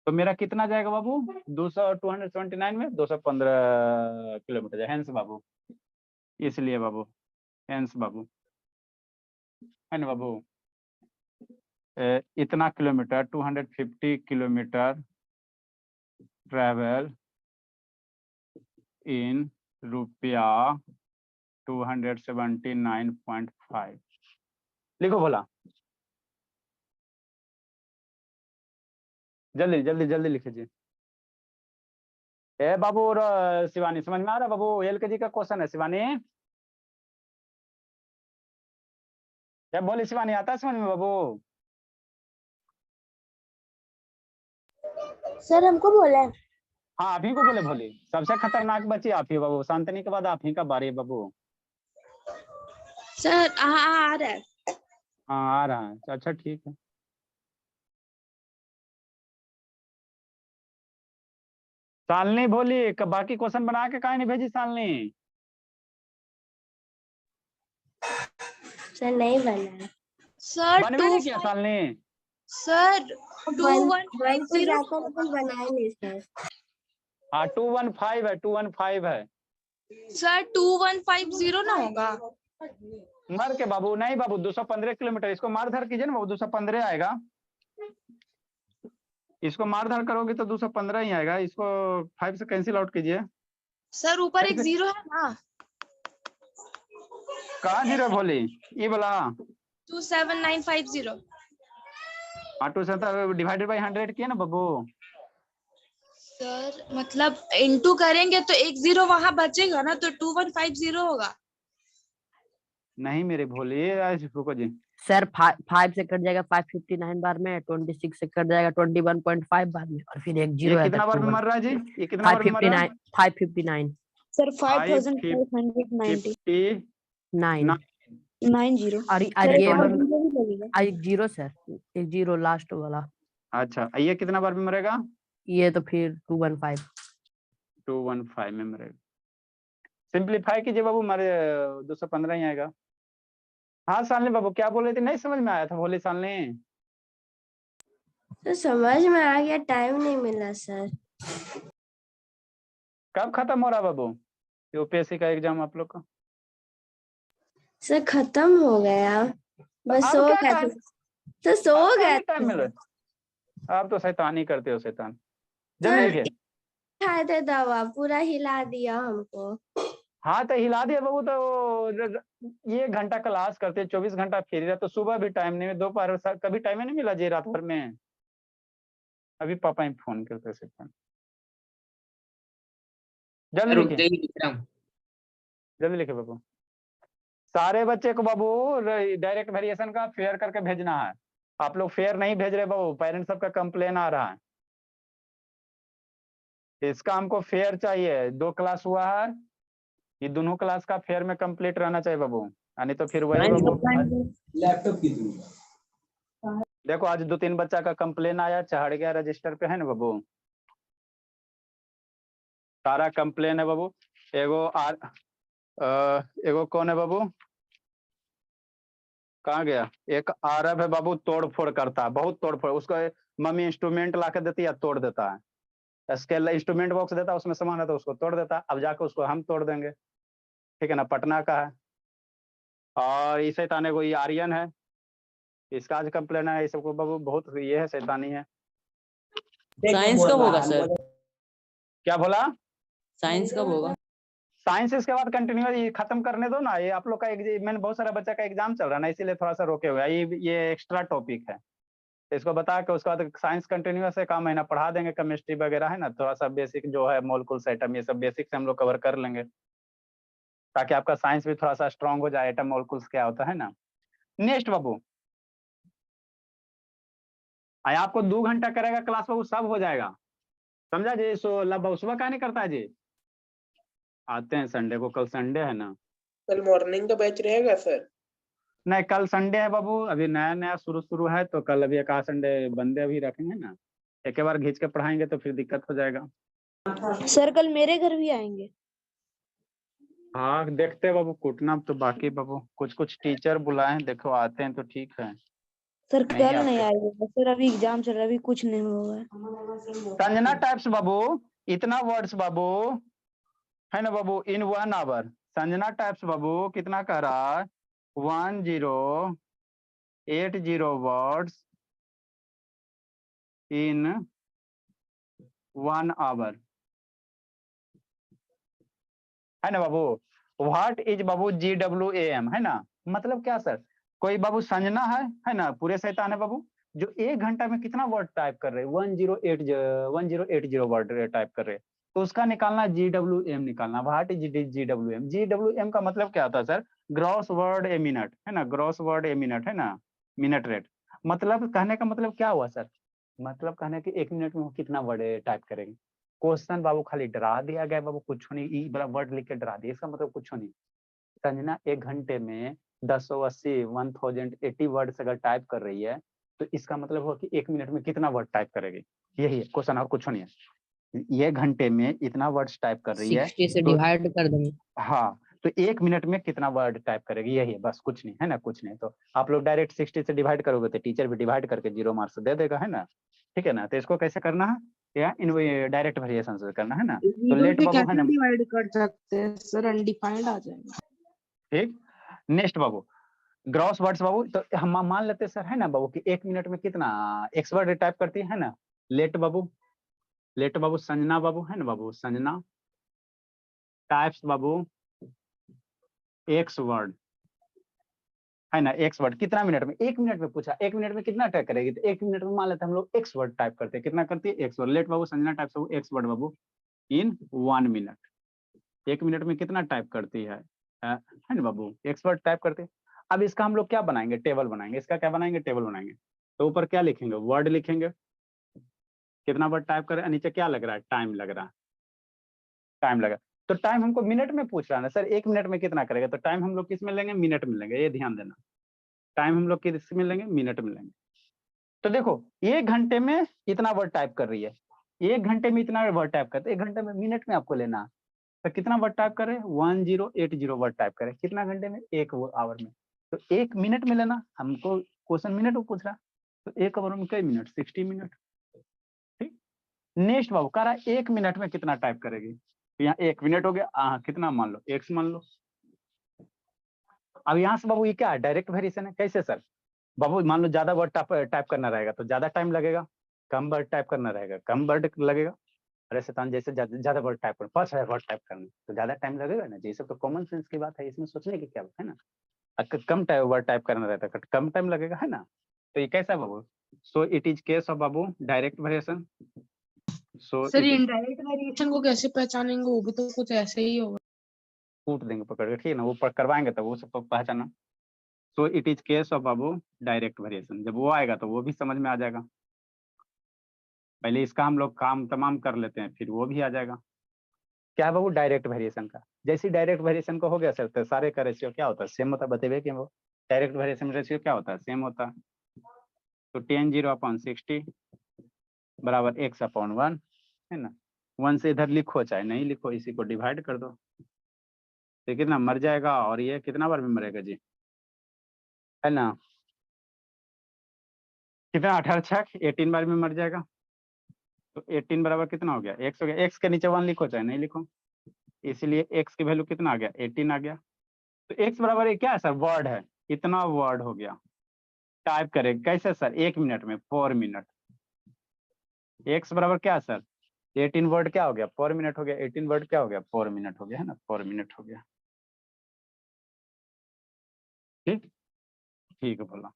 तो मेरा कितना जाएगा बाबू, 279 में 215 किलोमीटर जाए, हेंस बाबू, इसलिए बाबू, हेंस बाबू, है ना बाबू। इतना किलोमीटर 250 किलोमीटर ट्रेवल इन रुपया 279.5 लिखो भोला, जल्दी जल्दी जल्दी लिखिए। ए बाबू और शिवानी समझ में आ रहा बाबू, LKG का क्वेश्चन है शिवानी, क्या बोली शिवानी, आता है समझ में बाबू। सर हमको बोला है। हाँ आप ही को बोले भोली, सबसे खतरनाक बच्ची आप ही बाबू, शांतनी के बाद आप ही का बारी है बाबू। सर आ रहा है। हाँ आ रहा है, अच्छा ठीक है। सालनी भोली, बाकी क्वेश्चन बना के काहे नहीं भेजी सालनी। सर नहीं बना। सर बनवेगी क्या सालनी, सर 2150 जाकर कुछ बनाए नहीं सर। हाँ 215 है, 215 है। सर 2150 ना होगा। मर के बाबू, नहीं बाबू 215 किलोमीटर, इसको मारधर कीजिए ना बाबू, 215 आएगा। इसको मारधर करोगे तो 215 ही आएगा, इसको 5 से कैंसिल आउट कीजिए। सर ऊपर एक कैसे? 0 है ना, कहाँ 0 भोली, ये बोला 27950। हाँ 2 डिवाइडेड बाई 100 किया ना बाबू। सर मतलब इंटू करेंगे तो एक 0 वहां बचेगा ना, तो 2150 होगा। नहीं मेरे भोली, रुको जी, सर 5 से कट जाएगा 559 बार में, 26 से कट जाएगा 21.5 बार में, और फिर एक जीरो ये है कितना बार में मर रहा है जी, ये कितना बार में मर रहा है, 559 सर 5590 9 90 और सर ये और जीरो भी लगेगा। एक जीरो सर, एक जीरो लास्ट वाला, अच्छा ये कितना बार में मरेगा, ये तो फिर 215। 215 में मरेगा। सिंप्लीफाई कीजिए बाबू, मारे 215 ही आएगा। हाँ सालनी बाबू क्या बोल रहे थे, नहीं समझ में आया था भोली सालनी। तो समझ में आ गया, टाइम नहीं मिला सर। कब खत्म हो रहा बाबू यूपीएससी का एग्जाम आप लोग का, सर खत्म हो गया, बस अब सो क्या गया टाइम, था। तो सो अब गया टाइम मिल था। रहा है, आप तो शैतानी करते हो शैतान। जल्दी सर लिखिए। खाए थे दवा, पूरा हिला दिया हमको। हाँ तो हिला दिया बाबू, तो ये घंटा क्लास करते 24 घंटा फ्री रहा, तो सुबह भी टाइम नहीं, दोपहर कभी टाइम ही नहीं मिला जी रात भर में। अभी पापा ही फोन करते शैतान। जल्दी लिखिए, जल्दी लिखिए बाबू। सारे बच्चे को बाबू डायरेक्ट वेरिएशन का फेयर करके भेजना है। आप लोग फेयर नहीं भेज रहे बाबू, पेरेंट्स सबका कंप्लेन आ रहा है। इसका हमको फेयर चाहिए, 2 क्लास हुआ है, ये दोनों क्लास का फेयर में कंप्लीट रहना चाहिए बाबू, यानी तो फिर वही बाबू। लैपटॉप की देखो आज 2-3 बच्चा का कंप्लेन आया, चढ़ गया रजिस्टर पे, है ना बाबू, सारा कंप्लेन है बाबू। एगो कौन है बाबू, कहाँ गया, एक आरब है बाबू, तोड़ फोड़ करता है, बहुत तोड़ फोड़, उसको मम्मी इंस्ट्रूमेंट ला के देती है, तोड़ देता है, स्केल इंस्ट्रूमेंट बॉक्स देता है, उसमें सामान है तो उसको तोड़ देता है, अब जाकर उसको हम तोड़ देंगे, ठीक है ना, पटना का है। और इस शैतान को ये आर्यन है, इसका आज कंप्लेन है, ये सबको बाबू बहुत ये है, शैतानी है। साइंस कब होगा सर? क्या बोला, साइंस कब होगा? साइंस इसके बाद कंटिन्यू, ये खत्म करने दो ना, ये आप लोग का मैंने बहुत सारा बच्चा का एग्जाम चल रहा है ना, इसीलिए थोड़ा सा रोके हुए, ये एक्स्ट्रा टॉपिक है, इसको बता के उसके बाद साइंस कंटिन्यूअस है, का महीना पढ़ा देंगे, केमिस्ट्री वगैरह है ना, थोड़ा सा बेसिक जो है मोलकुल्स एटम, ये सब बेसिक से हम लोग कवर कर लेंगे, ताकि आपका साइंस भी थोड़ा सा स्ट्रांग हो जाए, एटम मोलकुल्स क्या होता है ना। नेक्स्ट बाबू, आया आपको 2 घंटा करेगा क्लास बाबू सब हो जाएगा, समझा जी। सो लब सुबह का नहीं करता है जी, आते हैं संडे को, कल संडे है ना। कल मॉर्निंग का बैच रहेगा सर? नहीं कल संडे है बाबू, अभी नया नया शुरू है तो कल अभी एक आध संडे बंदे अभी रखेंगे ना, एक बार घींच के पढ़ाएंगे तो फिर दिक्कत हो जाएगा। सर कल मेरे घर भी आएंगे? हाँ देखते हैं बाबू, कूटना तो बाकी बाबू, कुछ टीचर बुलाए हैं, देखो आते हैं तो ठीक है। सर नहीं कल नहीं आते। आएगा सर, अभी एग्जाम चल रहा है, अभी कुछ नहीं होगा। संजना टाइप्स बाबू, इतना वर्ड्स बाबू है ना बाबू इन 1 आवर। संजना टाइप्स बाबू कितना कह रहा है, 1080 वर्ड्स इन 1 आवर, है ना बाबू। व्हाट इज बाबू GWAM, है ना, मतलब क्या सर, कोई बाबू संजना है ना, पूरे शैतान है बाबू, जो 1 घंटा में कितना वर्ड टाइप कर रहे हैं, 1080 वर्ड टाइप कर रहे हैं, तो उसका निकालना GWM निकालना। What is GWM? GWM का मतलब क्या होता है sir, gross word a minute, है ना, ग्रॉस वर्ड ए मिनट, है ना, मिनट रेट। मतलब कहने का मतलब क्या हुआ सर, मतलब कहने कि 1 मिनट में वो कितना वर्ड टाइप करेंगे। क्वेश्चन बाबू खाली डरा दिया गया बाबू, कुछ नहीं, ई बड़ा वर्ड लिख के डरा दिया, इसका मतलब कुछ नहीं। संजना 1 घंटे में 1080 वर्ड्स अगर टाइप कर रही है तो इसका मतलब हो कि 1 मिनट में कितना वर्ड टाइप करेगी, यही है क्वेश्चन, और कुछ नहीं है। ये घंटे में इतना वर्ड्स टाइप कर रही है 60 से तो डिवाइड कर देंगे। हाँ, तो 1 मिनट में कितना वर्ड टाइप करेगी, यही है, बस कुछ नहीं है ना, कुछ नहीं। तो आप लोग डायरेक्ट 60 से डिवाइड करोगे तो टीचर भी डिवाइड करके 0 मार्क्स दे देगा, है ना, ठीक है ना। तो इसको कैसे करना है, या इन डायरेक्ट वेरिएशन से करना है ना। तो लेट पे बाबू है ना, कैसे डिवाइड कर सकते हैं सर? अनडिफाइंड आ जाएगा। ठीक। नेक्स्ट बाबू ग्रॉस वर्ड्स बाबू, तो हम मान लेते सर है ना बाबू कि 1 मिनट में कितना एक्स वर्ड टाइप करती है ना। लेट बाबू संजना बाबू है ना बाबू, संजना टाइप्स बाबू एक्स वर्ड, है ना, एक्स वर्ड कितना मिनट में, 1 मिनट में पूछा, 1 मिनट में कितना टाइप करेगी, तो 1 मिनट में मान लेते हैं हम लोग एक्स वर्ड टाइप करते हैं, कितना करती है, एक्स वर्ड। लेट बाबू संजना टाइप्स बाबू एक्स वर्ड बाबू इन 1 मिनट, 1 मिनट में कितना टाइप करती है ना बाबू, एक्स वर्ड टाइप करते हैं। अब इसका हम लोग क्या बनाएंगे, टेबल बनाएंगे, इसका क्या बनाएंगे, टेबल बनाएंगे। तो ऊपर क्या लिखेंगे, वर्ड लिखेंगे, कितना वर्ड टाइप करें, नीचे क्या लग रहा है, टाइम लग रहा है, टाइम लगा। तो टाइम हमको मिनट में पूछ रहा है ना सर, 1 मिनट में कितना करेगा, तो टाइम हम लोग किस में लेंगे, मिनट में लेंगे, ये ध्यान देना। टाइम हम लोग किस में लेंगे, मिनट में लेंगे। तो देखो 1 घंटे में इतना वर्ड टाइप कर रही है, 1 घंटे में इतना वर्ड टाइप करते, 1 घंटे में, मिनट में आपको लेना, तो कितना वर्ड टाइप करे, 1080 वर्ड टाइप करे, कितना घंटे में, 1 आवर में। तो 1 मिनट में लेना, हमको क्वेश्चन मिनट में पूछ रहा, तो 1 आवर में कई मिनट, 60 मिनट, ठीक। नेक्स्ट बाबू कह रहा है 1 मिनट में कितना टाइप करेगी, तो यहाँ 1 मिनट हो गया, कितना मान लो, एक्स मान लो। अब यहाँ से बाबू ये क्या है, डायरेक्ट वेरिएशन है, कैसे सर बाबू, मान लो ज्यादा वर्ड टाइप करना रहेगा तो ज्यादा टाइम लगेगा, कम वर्ड टाइप करना रहेगा कम वर्ड लगेगा। अरे शैतान, जैसे ज्यादा वर्ड टाइप करना, 5000 वर्ड टाइप करना तो ज्यादा टाइम लगेगा ना, ये सब तो कॉमन सेंस की बात है, इसमें सोचने की क्या बात है ना। कम वर्ड टाइप करना रहता है कम टाइम लगेगा, है ना। तो ये कैसा बाबू, so it is case of बाबू direct variation. So sir it is, indirect variation को कैसे पहचानेंगे? वो भी तो कुछ ऐसे ही होगा। कूट देंगे पकड़ के, ठीक है ना, वो करवाएंगे तो वो सब तो पहचाना। सो इट इज केस ऑफ बाबू डायरेक्ट वेरिएशन, जब वो आएगा तो वो भी समझ में आ जाएगा। पहले इसका हम लोग काम तमाम कर लेते हैं, फिर वो भी आ जाएगा। क्या है बाबू, डायरेक्ट वेरिएशन का, जैसे डायरेक्ट वेरिएशन का हो गया सर, तो सारे का रेशियो क्या होता है, सेम होता है, बतेबे कि वो डायरेक्ट वेरिएशन रेशियो क्या होता है, सेम होता है। तो 10/60 बराबर x/1, है ना। 1 से इधर लिखो चाहे नहीं लिखो, इसी को डिवाइड कर दो, तो कितना मर जाएगा, और ये कितना बार में मरेगा जी, है ना, कितना 18 बार में मर जाएगा। तो 18 बराबर कितना हो गया, x हो गया, x के नीचे 1 लिखो चाहे नहीं लिखो, इसीलिए x की वैल्यू कितना आ गया, 18 आ गया। तो x बराबर ये क्या है सर, वर्ड है, इतना वर्ड हो गया, टाइप करें कैसे सर, 1 मिनट में, 4 मिनट। x बराबर क्या है सर, 18 वर्ड क्या हो गया, 4 मिनट हो गया, 18 वर्ड क्या हो गया, 4 मिनट हो गया, है ना, 4 मिनट हो गया, ठीक, ठीक है बोला।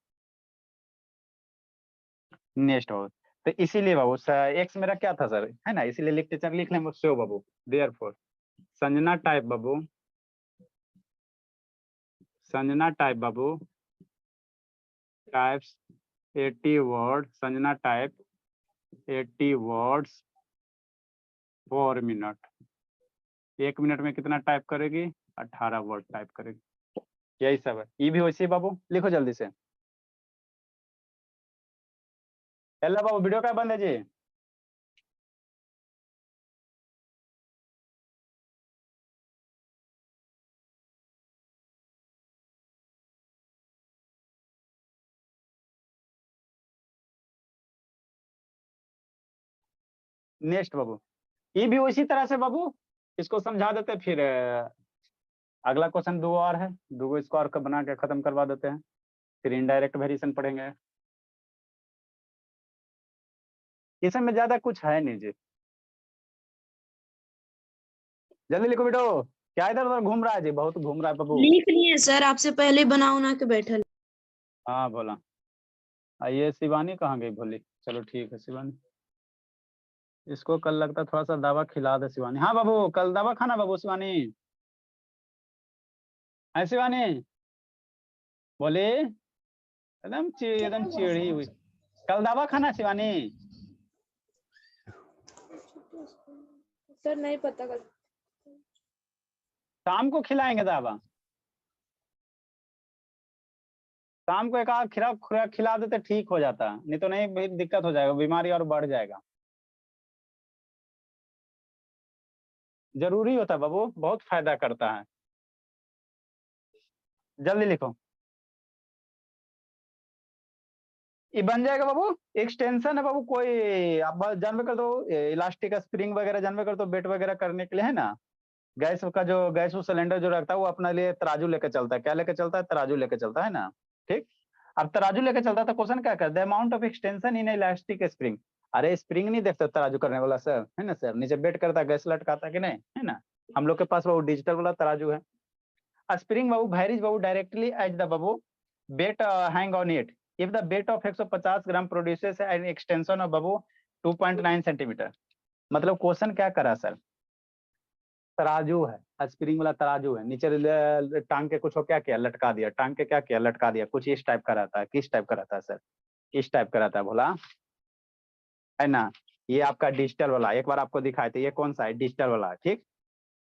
नेक्स्ट हो, तो इसीलिए बाबू एक्स मेरा क्या था सर, है ना, इसीलिए लिखते चल लिख लें सो बाबू, देयरफॉर संजना टाइप बाबू, संजना टाइप बाबू types 80 word Sanjana type 80 words per minute. 1 minute में कितना टाइप करेगी? 18 वर्ड टाइप करेगी। यही सब है। ये भी वैसे ही बाबू लिखो जल्दी से। एल्ला बाबू वीडियो का बंद है जी। नेक्स्ट बाबू, ये भी उसी तरह से बाबू इसको समझा देते, फिर अगला क्वेश्चन 2 और है, 2 स्क्वायर का बना के खत्म करवा देते हैं, फिर इनडायरेक्ट वेरिएशन पढ़ेंगे। इसमें ज्यादा कुछ है नहीं जी। जल्दी लिखो बेटो। क्या इधर उधर घूम रहा है जी? बहुत घूम रहा है बाबू। लिख लिए सर, आपसे पहले बना उना के बैठल। हाँ बोला। ये शिवानी कहाँ गई भोली? चलो ठीक है शिवानी, इसको कल लगता थोड़ा सा दवा खिला दे शिवानी। हाँ बाबू कल दवा खाना बाबू शिवानी। है शिवानी बोले, एकदम चिड़ी हुई। कल दवा खाना शिवानी। सर नहीं पता कर। शाम को खिलाएंगे दवा, शाम को एक आध खुराक खिला देते ठीक हो जाता, नहीं तो नहीं भाई दिक्कत हो जाएगा, बीमारी और बढ़ जाएगा। जरूरी होता है बाबू, बहुत फायदा करता है। जल्दी लिखो। ये बन जाएगा बाबू, एक्सटेंशन है बाबू। कोई आप जानवे कर दो, इलास्टिक स्प्रिंग वगैरह जानवे कर दो, बेट वगैरह करने के लिए है ना। गैस का जो गैस सिलेंडर जो रखता है वो अपने लिए तराजू लेके चलता है। क्या लेके चलता है? तराजू लेके चलता है ना। ठीक, अब तराजू लेके चलता है तो क्वेश्चन क्या करता है? The amount of extension in elastic spring. अरे स्प्रिंग नहीं देखते तराजू करने वाला सर, है ना सर? नीचे बेट करता है, गैस लटकाता है कि नहीं, है ना। हम लोग के पास वो डिजिटल वाला तराजू है। स्प्रिंग बाबू varies बाबू डायरेक्टली एट द बाबू weight hang on it if the weight of 150 gram produces an extension of बाबू 2.9 सेंटीमीटर। मतलब क्वेश्चन क्या करा सर? तराजू है, स्प्रिंग वाला तराजू है, नीचे टांग के कुछ हो क्या किया? लटका दिया। टांग के क्या किया? लटका दिया। कुछ इस टाइप का रहता है। किस टाइप का रहता है सर? इस टाइप का रहता है बोला, है ना। ये आपका डिजिटल वाला, एक बार आपको दिखाए थे, ये कौन सा है? डिजिटल वाला। ठीक,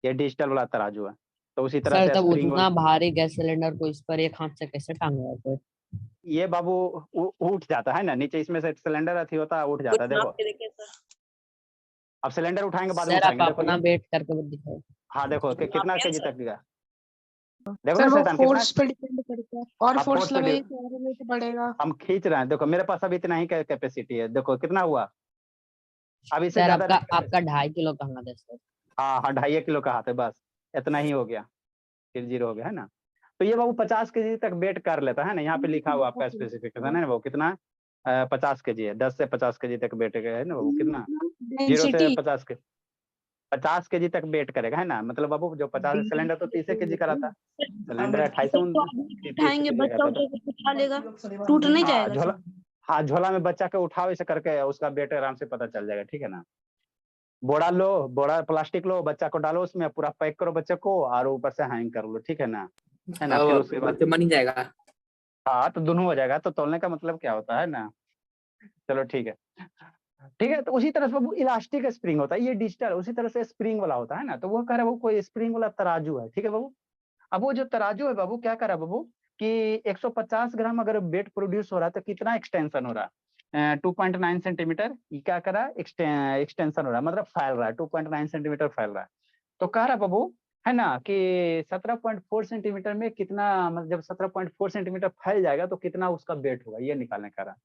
ये डिजिटल वाला तराजू है। तो उसी तरह सर से तब स्प्रिंग उतना भारी गैस सिलेंडर को इस पर एक हाथ से कैसे टांगेगा कोई? ये बाबू उठ जाता है ना नीचे, इसमें से सिलेंडर अथी होता है, उठ जाता है। देखो अब सिलेंडर उठाएंगे बाद में सर आप उठाएंगे। देखो अपना वेट करके दिखाओ। हाँ देखो कितना केजी तक गया। देखो सर ना वो शैतान कितना। फोर्स पे डिपेंड करता है, और हाँ, फोर्स force पे लगाइए तो और वेट बढ़ेगा। हम खींच रहे हैं। देखो मेरे पास अभी इतना ही कैपेसिटी है। देखो कितना हुआ, अब इससे सर ज्यादा आपका 2.5 किलो का हाथ है सर। हाँ हाँ 2.5 किलो का हाथ है, बस इतना ही हो गया, फिर 0 हो गया, है ना। तो ये बाबू 50 केजी तक वेट कर लेता है ना। यहाँ पे लिखा हुआ आपका स्पेसिफिकेशन है ना बाबू, कितना 50 केजी है। 10 से 50 केजी तक वेट है ना बाबू। कितना? 0 से 50 के 50 केजी तक वेट करेगा, है ना। मतलब बाबू जो 50 सिलेंडर तो 30 केजी का रहता है। सिलेंडर 28 उठाएंगे बच्चा उठा के उठा लेगा, टूट नहीं जाएगा झोला। सर। हाँ झोला में बच्चा के उठाओ, ऐसे करके उसका वेट आराम से पता चल जाएगा। ठीक है ना। बोरा लो, बोरा प्लास्टिक लो, बच्चा को डालो उसमें, पूरा पैक करो बच्चे को और ऊपर से हैंग कर लो। ठीक है ना, है ना। फिर उसके बाद बन जाएगा। हाँ तो दोनों हो जाएगा। तो तोलने का मतलब क्या होता है ना। चलो ठीक है, ठीक है। तो उसी तरह से बाबू इलास्टिक स्प्रिंग होता है, ये डिजिटल उसी तरह से स्प्रिंग वाला होता है ना। तो वो कह रहा है वो कोई स्प्रिंग वाला तराजू है। ठीक है बाबू। अब वो जो तराजू है बाबू क्या कर रहा है बाबू कि 150 ग्राम अगर वेट प्रोड्यूस हो रहा है तो कितना एक्सटेंशन हो रहा है? 2.9 सेंटीमीटर। क्या कर रहा है? एक्सटेंशन हो रहा है, मतलब फैल रहा है। 2.9 सेंटीमीटर फैल रहा है। तो कह रहा है बाबू, है ना, कि 17.4 सेंटीमीटर में कितना, मतलब जब 17.4 सेंटीमीटर फैल जाएगा तो कितना उसका वेट होगा, ये निकालने का रहा।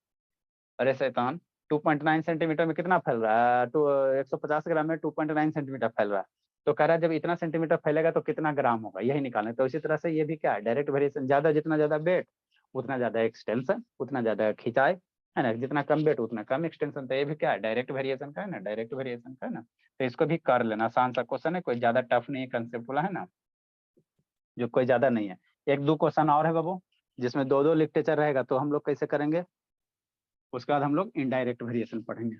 अरे शैतान, 2.9 सेंटीमीटर में कितना फैल रहा है? तो 150 ग्राम में 2.9 सेंटीमीटर फैल रहा है। तो कह रहा है जब इतना सेंटीमीटर फैलेगा तो कितना ग्राम होगा, यही निकालना है। तो इसी तरह से ये भी क्या है? Direct variation. ज्यादा जितना ज्यादा वेट उतना ज्यादा एक्सटेंशन, उतना ज्यादा खिंचाई, है ना। जितना कम वेट उतना कम एक्सटेंशन। तो ये भी क्या है? डायरेक्ट वेरिएशन का है ना, डायरेक्ट वेरिएशन का है ना। तो इसको भी कर लेना, आसान सा क्वेश्चन है, कोई ज्यादा टफ नहीं है, कंसेप्ट वाला है ना, जो कोई ज्यादा नहीं है। 1-2 क्वेश्चन और है बाबू जिसमें 2-2 लिटरेचर रहेगा। तो हम लोग कैसे करेंगे? उसके बाद हम लोग इनडायरेक्ट वेरिएशन पढ़ेंगे।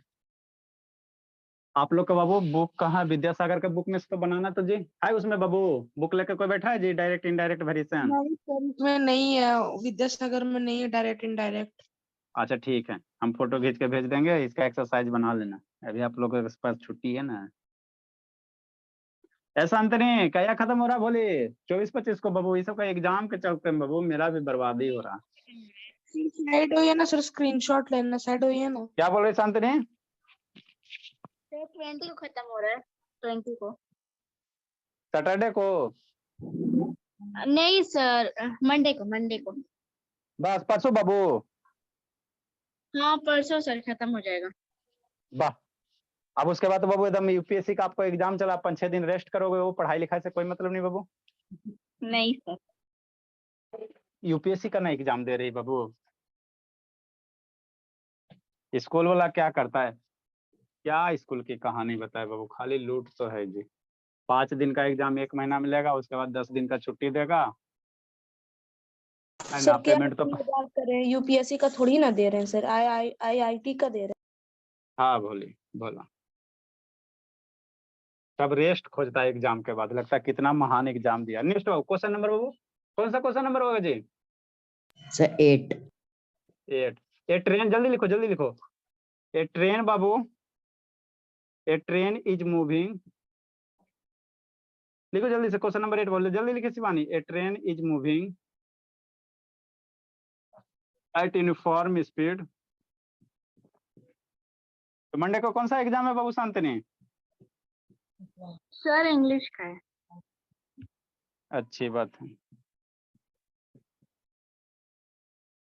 आप लोग का बाबू बुक कहाँ? विद्यासागर के बुक में से तो बनाना तो जी है उसमें बाबू। बुक लेकर कोई बैठा है जी? डायरेक्ट इनडायरेक्ट वेरिएशन नहीं सर, इसमें नहीं है, विद्यासागर में नहीं है डायरेक्ट इनडायरेक्ट। अच्छा ठीक है, हम फोटो खींच के भेज देंगे, इसका एक्सरसाइज बना लेना। अभी आप लोगों के पास छुट्टी है ना। ऐसा अंत नहीं, क्या खत्म हो रहा बोले 24-25 को बाबू, ये सब का एग्जाम के चलते में बाबू मेरा भी बर्बादी हो रहा। साइड हो ना सर, स्क्रीनशॉट लेना, साइड हो ना। क्या बोल रहे शांतनी? 20 को खत्म हो रहा है, 20 को। सैटरडे को? नहीं सर, मंडे को। बस परसों बाबू? हाँ परसों सर खत्म हो जाएगा। वाह, अब उसके बाद तो बाबू एकदम यूपीएससी का आपको एग्जाम चला, 5-6 दिन रेस्ट करोगे, वो पढ़ाई लिखाई से कोई मतलब नहीं बाबू। नहीं सर। यूपीएससी का ना एग्जाम दे रही बाबू। स्कूल वाला क्या करता है, क्या स्कूल की कहानी बताए बाबू, खाली लूट तो है जी। 5 दिन का एग्जाम 1 महीना में लेगा, उसके बाद 10 दिन का छुट्टी देगा, है ना। सर क्या पेमेंट तो ये बात करें, यूपीएससी का थोड़ी ना दे रहे हैं सर, आईआईटी का दे रहे हाँ बोला सब रेस्ट खोजता है एग्जाम के बाद, लगता है कितना महान एग्जाम दिया। नेक्स्ट बाबू क्वेश्चन नंबर बाबू, कौन सा क्वेश्चन नंबर होगा जी? सर 8। 8। ए ट्रेन, जल्दी लिखो। ए ट्रेन बाबू, ए ट्रेन इज मूविंग, लिखो जल्दी से, क्वेश्चन नंबर 8 बोलो, जल्दी लिखे Shivani. A train is moving at uniform speed. तो मंडे को कौन सा एग्जाम है बाबू शांतनी? सर इंग्लिश का है। अच्छी बात है।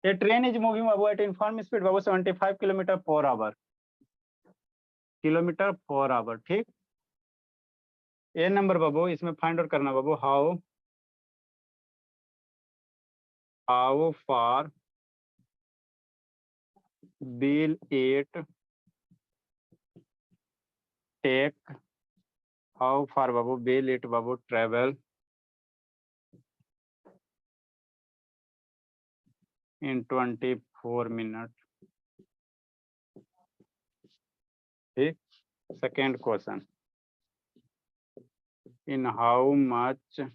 ए ट्रेन इज मूविंग बाबू एट यूनिफॉर्म स्पीड बाबू 75 किलोमीटर पर आवर, ठीक। ए नंबर बाबू, इसमें फाइंड आउट करना बाबू, how far will it take, how far बाबू will it बाबू travel in 24 minutes, ठीक। Second question, in how much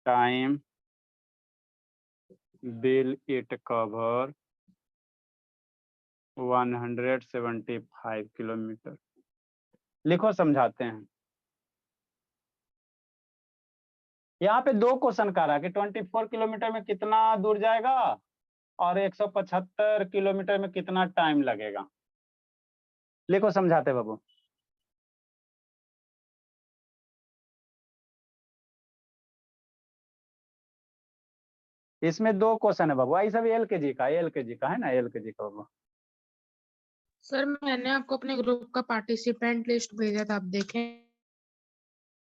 time will it cover 175 kilometre. लिखो, समझाते हैं। यहाँ पे 2 क्वेश्चन का रहा कि 24 किलोमीटर में कितना दूर जाएगा और 175 किलोमीटर में कितना टाइम लगेगा। लिखो, समझाते बाबू। इसमें 2 क्वेश्चन है बाबू, आई सब एलकेजी का है ना, एलकेजी का बाबू। सर मैंने आपको अपने ग्रुप का पार्टिसिपेंट लिस्ट भेजा था, आप देखें।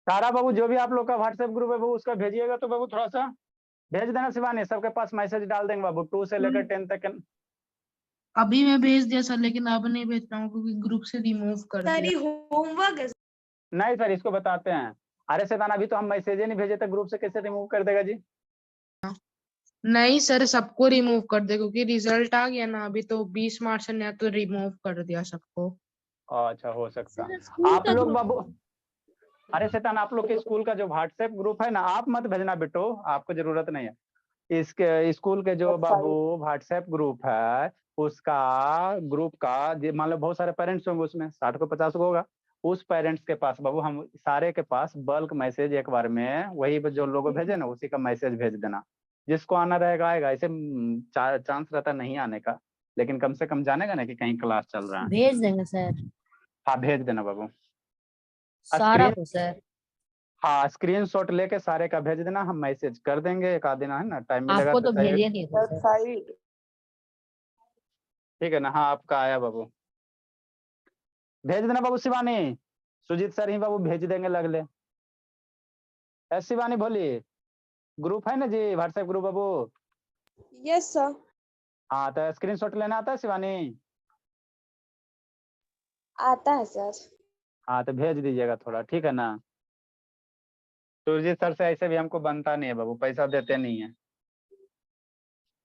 सारा बाबू जो भी आप लोग का व्हाट्सएप ग्रुप है बाबू, उसका भेजिएगा तो बाबू थोड़ा सा भेज देना शिवानी, सबके पास मैसेज डाल देंगे बाबू, 2 से लेकर 10 तक। अभी मैं भेज दिया सर, लेकिन अब नहीं भेज पाऊंगा क्योंकि ग्रुप से रिमूव कर दिया। होमवर्क है। नहीं सर, इसको बताते हैं। अरे शैतान, अभी तो हम मैसेज ही नहीं भेजे थे, ग्रुप से कैसे रिमूव कर देगा जी? नहीं सर, सबको रिमूव कर दे क्योंकि रिजल्ट आ गया ना अभी, तो 20 मार्च से नया तो रिमूव कर दिया सबको। अच्छा, हो सकता है। आप लोग बाबू, अरे शैतान, आप लोग के स्कूल का जो व्हाट्सएप ग्रुप है ना, आप मत भेजना बेटो, आपको जरूरत नहीं है। इसके स्कूल के जो बाबू व्हाट्सएप ग्रुप है, उसका ग्रुप का मान लो बहुत सारे पेरेंट्स होंगे उसमें, 60 को 50 को होगा, उस पेरेंट्स के पास बाबू हम सारे के पास बल्क मैसेज एक बार में वही जो लोगो भेजे ना, उसी का मैसेज भेज देना। जिसको आना रहेगा आएगा, ऐसे चांस रहता नहीं आने का, लेकिन कम से कम जानेगा ना कि कहीं क्लास चल रहा है। भेज देंगे सर, हाँ भेज देना बाबू। सारा को सर। हाँ स्क्रीनशॉट लेके सारे का भेज देना, हम मैसेज कर देंगे, एक आध दिन है ना टाइम मिलेगा आपको तो चाहिए। भेजे नहीं थे सर। ठीक है ना, हाँ आपका आया बाबू, भेज देना बाबू शिवानी। सुजीत सर ही बाबू भेज देंगे लगले। शिवानी बोलिए, ग्रुप है ना जी व्हाट्सएप ग्रुप बाबू? Yes sir. हाँ तो स्क्रीनशॉट लेना आता है शिवानी? आता है सर। हाँ तो भेज दीजिएगा थोड़ा, ठीक है ना। सुरजीत सर से ऐसे भी हमको बनता नहीं है बाबू, पैसा देते नहीं है,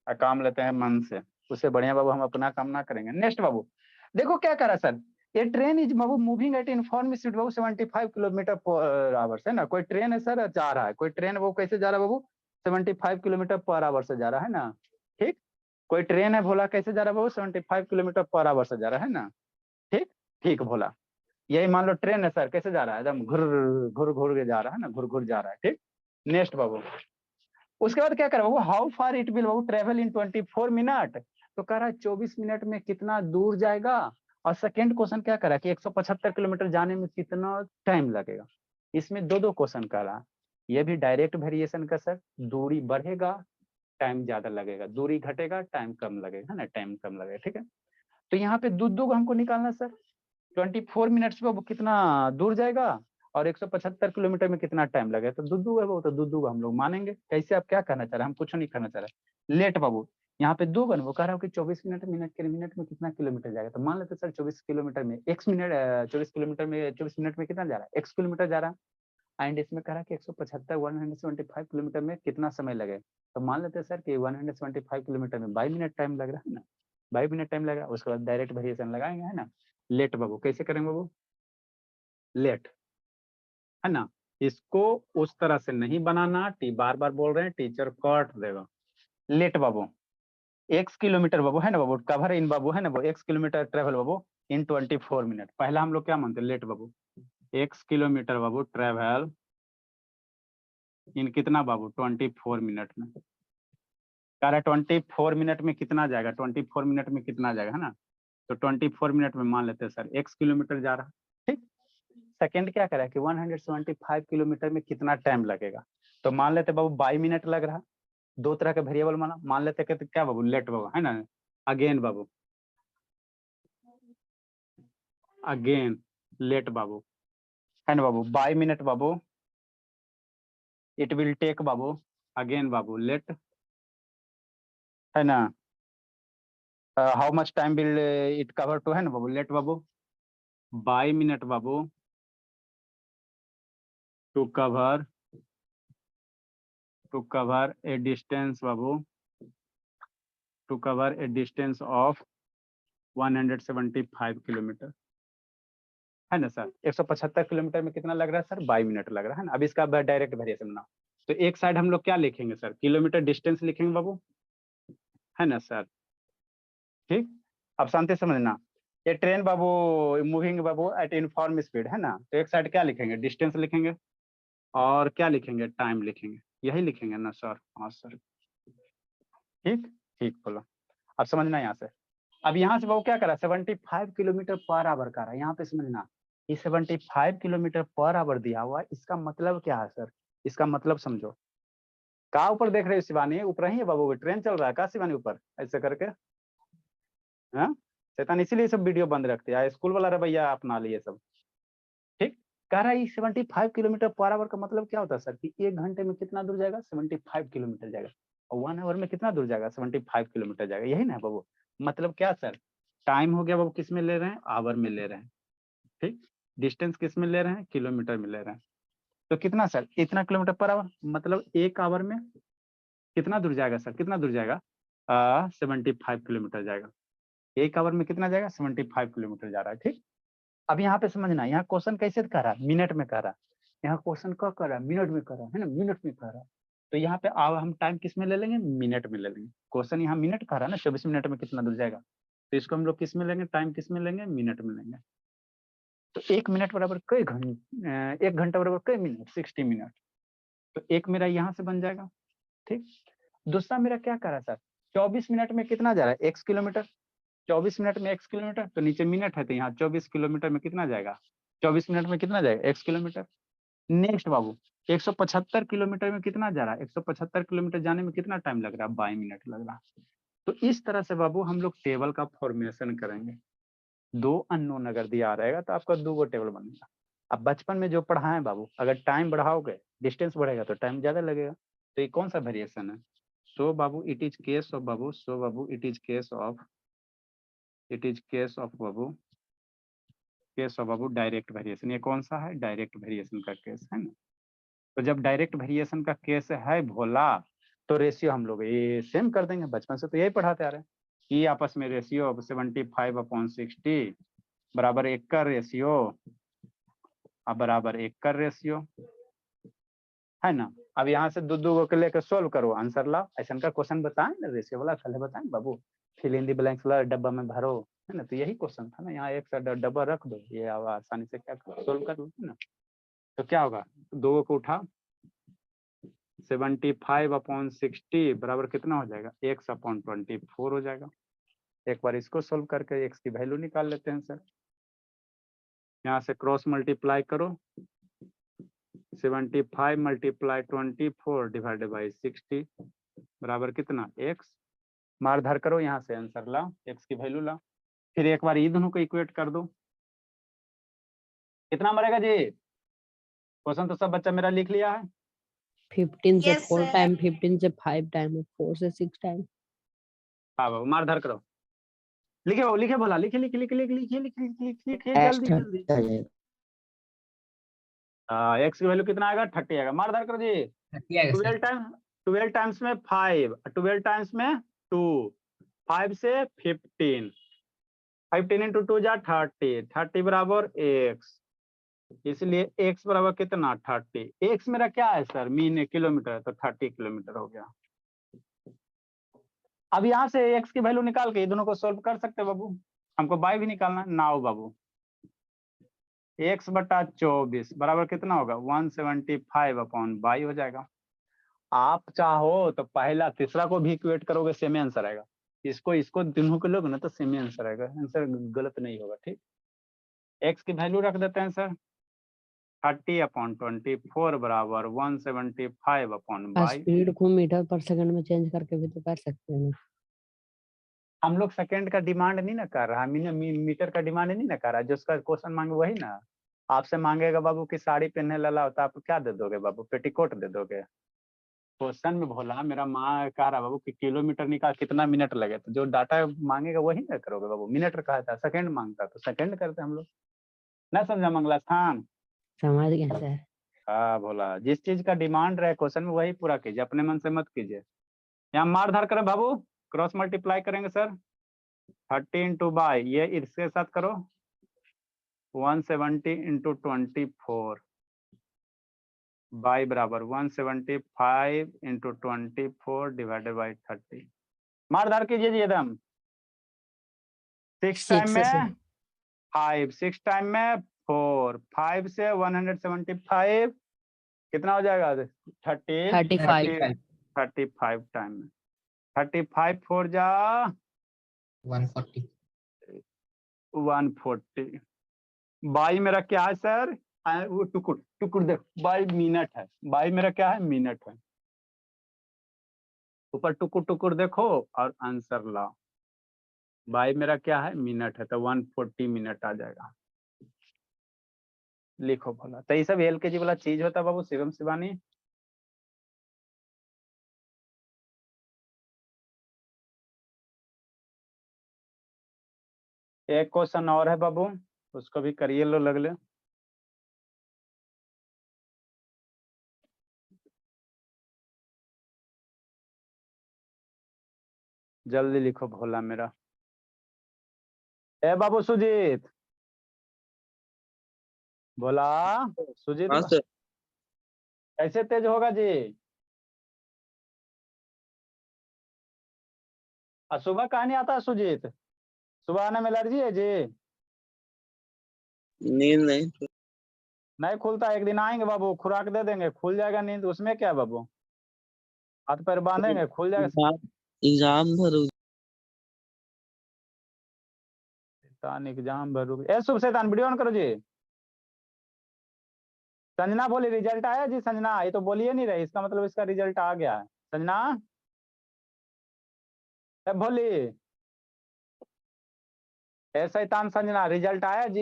काम लेते हैं मन से, उससे बढ़िया बाबू हम अपना काम ना करेंगे। नेक्स्ट बाबू देखो क्या करा sir, A train is Babu moving at uniform speed बाबू 75 किलोमीटर पर आवर है ना। कोई ट्रेन है सर जा रहा है, कोई ट्रेन वो कैसे जा रहा है बाबू 75 किलोमीटर पर आवर से जा रहा है ना। ठीक, कोई ट्रेन है भोला कैसे जा रहा है बाबू 75 किलोमीटर पर आवर से जा रहा है ना। ठीक, ठीक भोला, यही मान लो ट्रेन है सर, कैसे जा रहा है एकदम घुर घुर घुर के जा रहा है ना, घुर घुर जा रहा है। ठीक, नेक्स्ट बाबू, उसके बाद क्या करा बाबू, हाउ फार इट विल बाबू ट्रेवल इन 24 मिनट। तो कह रहा है 24 मिनट में कितना दूर जाएगा। और सेकंड क्वेश्चन क्या करा कि 175 किलोमीटर जाने में कितना टाइम लगेगा। इसमें दो क्वेश्चन कह रहा है, ये भी डायरेक्ट वेरिएशन का सर, दूरी बढ़ेगा टाइम ज्यादा लगेगा, दूरी घटेगा टाइम कम लगेगा, है ना, टाइम कम लगेगा। ठीक है, तो यहाँ पे दो हमको निकालना सर, 24 मिनट्स में वो कितना दूर जाएगा और 175 किलोमीटर में कितना टाइम लगेगा। तो दुद्दू है वो, तो दुद्दू को हम लोग मानेंगे। कैसे, आप क्या कहना चाह रहे हैं, हम कुछ नहीं करना चाह रहे। लेट बाबू, यहाँ पे दो वो कह रहा हूँ कि 24 मिनट मिनट में कितना किलोमीटर जाएगा। तो मान लेते सर 24 किलोमीटर में x मिनट, 24 किलोमीटर में 24 मिनट में कितना जा रहा है, x किलोमीटर जा रहा है। एंड इसमें कह रहा है कि 175 किलोमीटर में कितना समय लगेगा। तो मान लेते हैं सर कि 175 किलोमीटर में 22 मिनट टाइम लग रहा है ना, 22 मिनट टाइम लग रहा है। उसके बाद डायरेक्ट वेरिएशन लगाएंगे, है ना। लेट बाबू कैसे करेंगे बाबू, लेट, है ना, इसको उस तरह से नहीं बनाना, बार बार बोल रहे हैं, टीचर काट देगा। लेट बाबू x किलोमीटर बाबू, है ना बाबू, कवर इन बाबू, है ना बाबू, x किलोमीटर ट्रेवल बाबू इन 24 मिनट। पहला हम लोग क्या मानते हैं, लेट बाबू x किलोमीटर बाबू ट्रेवल इन कितना बाबू 24 मिनट में। कह रहा है 24 मिनट में कितना जाएगा, 24 मिनट में कितना जाएगा, है ना। तो 24 मिनट में मान लेते हैं सर x किलोमीटर जा रहा है। ठीक, सेकंड क्या करा कि 175 किलोमीटर में कितना टाइम लगेगा। तो मान लेते बाबू 22 मिनट लग रहा है। दो तरह के वेरिएबल माना, मान लेते हैं क्या बाबू, लेट बाबू, है ना। अगेन बाबू, अगेन लेट बाबू, है ना बाबू, 22 मिनट बाबू, इट विल टेक बाबू, अगेन बाबू लेट, है ना। How much time will it cover to, है ना बाबू, लेट बाबू 22 मिनट बाबू टू कवर ए डिस्टेंस बाबू, to cover a distance of 175 kilometre, है ना सर। 175 किलोमीटर में कितना लग रहा है सर, 22 मिनट लग रहा है ना। अब इसका डायरेक्ट वेरिएशन बनाओ, तो एक साइड हम लोग क्या लिखेंगे सर, किलोमीटर डिस्टेंस लिखेंगे बाबू, है ना सर। ठीक, अब शांति समझना, ये ट्रेन बाबू मूविंग बाबू एट यूनिफॉर्म स्पीड, है ना। तो एक साइड क्या लिखेंगे, डिस्टेंस लिखेंगे, और क्या लिखेंगे, टाइम लिखेंगे, यही लिखेंगे ना सर। हाँ सर, ठीक, ठीक बोलो। अब समझना यहाँ से, अब यहाँ से वो क्या करा, 75 किलोमीटर पर आवर का रहा है। यहाँ पे समझना, ये 75 किलोमीटर पर आवर दिया हुआ है, इसका मतलब क्या है सर, इसका मतलब समझो। कहाँ ऊपर देख रहे हो शिवानी, ऊपर ही है बाबू, ट्रेन चल रहा है का शिवानी ऊपर, ऐसे करके। हाँ शैतान, इसीलिए सब वीडियो बंद रखते हैं, स्कूल वाला रवैया अपना लिए सब। ठीक, कह रहा है 75 किलोमीटर पर आवर का मतलब क्या होता है सर, कि 1 घंटे में कितना दूर जाएगा, 75 किलोमीटर जाएगा। और 1 आवर में कितना दूर जाएगा, 75 किलोमीटर जाएगा, यही ना बाबू। मतलब क्या सर, टाइम हो गया बाबू, किस में ले रहे हैं, आवर में ले रहे हैं। ठीक, डिस्टेंस किस में ले रहे हैं, किलोमीटर में ले रहे हैं। तो कितना सर, इतना किलोमीटर पर आवर, मतलब 1 आवर में कितना दूर जाएगा सर, कितना दूर जाएगा, 75 किलोमीटर जाएगा। 1 आवर में कितना जाएगा, 75 किलोमीटर जा रहा है। ठीक, अब यहाँ पे समझना, यहाँ क्वेश्चन कैसे कर रहा है, मिनट में कर रहा है। यहाँ क्वेश्चन क्या कर रहा है, मिनट में कर रहा है ना, मिनट में कर रहा है। तो यहाँ पे हम टाइम किस में ले लेंगे, मिनट में ले लेंगे। क्वेश्चन यहाँ मिनट का रहा है ना, 24 मिनट में कितना दूर जाएगा। तो इसको हम लोग किस में लेंगे, टाइम किस में लेंगे, मिनट में लेंगे। तो 1 मिनट बराबर कई घंटे, 1 घंटा बराबर कई मिनट, 60 मिनट। तो एक मेरा यहाँ से बन जाएगा। ठीक, दूसरा मेरा क्या कर रहा है सर, 24 मिनट में कितना जा रहा है, x किलोमीटर। 24 मिनट में x किलोमीटर, तो नीचे मिनट है, तो यहाँ 24 किलोमीटर में कितना जाएगा, 24 मिनट में कितना जाएगा, x किलोमीटर। नेक्स्ट बाबू, 175 किलोमीटर में कितना जा रहा है, 175 किलोमीटर जाने में कितना टाइम लग रहा है, 22 मिनट लग रहा है। तो इस तरह से बाबू हम लोग टेबल का फॉर्मेशन करेंगे। 2 अननोन अगर दिया रहेगा तो आपका 2 टेबल बनेगा। अब बचपन में जो पढ़ाएं बाबू, अगर टाइम बढ़ाओगे, डिस्टेंस बढ़ेगा तो टाइम ज्यादा लगेगा। तो ये कौन सा वेरिएशन है, सो बाबू इट इज केस ऑफ बाबू, सो बाबू इट इज केस ऑफ बाबू, केस ऑफ बाबू डायरेक्ट वेरिएशन। ये कौन सा है, डायरेक्ट वेरिएशन का केस है ना। तो जब डायरेक्ट वेरिएशन का केस है भोला, तो रेशियो हम लोग ये सेम कर देंगे, बचपन से तो यही पढ़ाते आ रहे हैं कि आपस में रेशियो ऑफ 75/60 बराबर 1 का रेशियो, अब बराबर 1 का रेशियो है ना। अब यहाँ से दो दो के लेकर सोल्व करो, आंसर लाओ। ऐसा का क्वेश्चन बताएं ना, रेशियो वाला कल बताएं बाबू, फिल इन द ब्लैंक्स वाला डब्बा में भरो, है ना। तो यही क्वेश्चन था ना, यहाँ एक सा डब्बा रख दो, ये अब आसानी से क्या सोल्व कर लो ना। तो क्या होगा, 2 को उठा, 75/60 बराबर कितना हो जाएगा, x/24 हो जाएगा। एक बार इसको सोल्व करके x की वैल्यू निकाल लेते हैं सर। यहाँ से क्रॉस मल्टीप्लाई करो, 75 × 24 डिवाइडेड बाई 60 बराबर कितना, x। मार धार करो, यहाँ से आंसर ला, x की वैल्यू ला। फिर एक बार ये दोनों को इक्वेट कर दो, कितना मरेगा जी। क्वेश्चन तो सब बच्चा मेरा लिख लिया है। 15 से Yes, 4 sir. टाइम, 15 से 5 टाइम, 4 से 6 टाइम। हाँ बाबू मार धार करो, लिखे बाबू, लिखे बोला, लिखे लिखे लिखे लिखे लिखे लिखे लिखे लिखे X जल्दी 30 जल्दी। आ जाएगा। एक्स की वैल्यू कितना आएगा, 30 आएगा। मार धार करो जी। 12 टाइम्स में 5, 12 टाइम्स में 2, 5 से 15, 15 × 2 जा 30, 30 बराबर x, इसलिए x बराबर कितना, 30। x मेरा क्या है सर, मीन किलोमीटर है, तो 30 किलोमीटर हो गया। अब यहाँ से x की वैल्यू निकाल के ये दोनों को सोल्व कर सकते हैं बाबू। हमको y भी निकालना है, नाउ बाबू x/24 बराबर कितना होगा, 175/y हो जाएगा। आप चाहो तो पहला तीसरा को भी इक्वेट करोगे, सेम आंसर आएगा। इसको दोनों को लोगे ना तो सेम आंसर आएगा, आंसर गलत नहीं होगा, ठीक। x की वैल्यू रख देते हैं सर, 30/24 बराबर 175/y। स्पीड को मीटर पर सेकंड में चेंज करके भी तो कर सकते हैं ना। हम लोग सेकंड का डिमांड नहीं ना कर रहा, मीटर का डिमांड नहीं ना कर रहा। जिसका क्वेश्चन मांगे वही ना आपसे मांगेगा बाबू की साड़ी पहनने लला होता, आप क्या दे दोगे बाबू, पेटीकोट दे दोगे। क्वेश्चन में बोला मेरा माँ कह रहा बाबू कि किलोमीटर निकाल कितना मिनट लगे, तो जो डाटा मांगेगा वही ना करोगे बाबू। मिनट कहा था, सेकंड मांगता तो सेकंड करते हम लोग। ना समझा मंगला स्थान, समझ गए सर। हाँ भोला, जिस चीज का डिमांड रहे क्वेश्चन में वही पूरा कीजिए, अपने मन से मत कीजिए। यहाँ मार धार करें बाबू, क्रॉस मल्टीप्लाई करेंगे सर, 30 × y, ये इसके साथ करो, 170 × 24 y बराबर 175 × 24 डिवाइडेड बाई 30। मार धार कीजिए जी एकदम। 6 टाइम में 5, 6 टाइम में 4, 5 से 175 कितना हो जाएगा, 35 टाइम में 35 4 जा 140। बाई मेरा क्या है सर, वो टुकुर टुकुर देखो, बाई मिनट है, बाई मेरा क्या है, मिनट है। ऊपर टुकुर टुकुर देखो और आंसर लाओ। बाई मेरा क्या है, मिनट है, तो 140 मिनट आ जाएगा। लिखो भोला, तो ये सब LKG वाला चीज होता है बाबू, शिवम शिवानी। एक क्वेश्चन और है बाबू, उसको भी करिए लो लगले। जल्दी लिखो भोला मेरा। ए बाबू सुजीत, बोला सुजीत, हाँ सर। कैसे तेज होगा जी। सुबह कहा नहीं आता सुजीत, सुबह आने में एलर्जी है जी। नींद नहीं खुलता, एक दिन आएंगे बाबू, खुराक दे देंगे, खुल जाएगा नींद, उसमें क्या है बाबू, हाथ पैर बांधेंगे खुल जाएगा। एग्जाम भरो। एग्जाम भरोगे। ए शुभ शैतान वीडियो ऑन करो जी। संजना बोली रिजल्ट आया जी, संजना ये तो बोलिए नहीं रही, इसका मतलब इसका रिजल्ट आ गया है। संजना बोली, ए शैतान संजना रिजल्ट आया जी।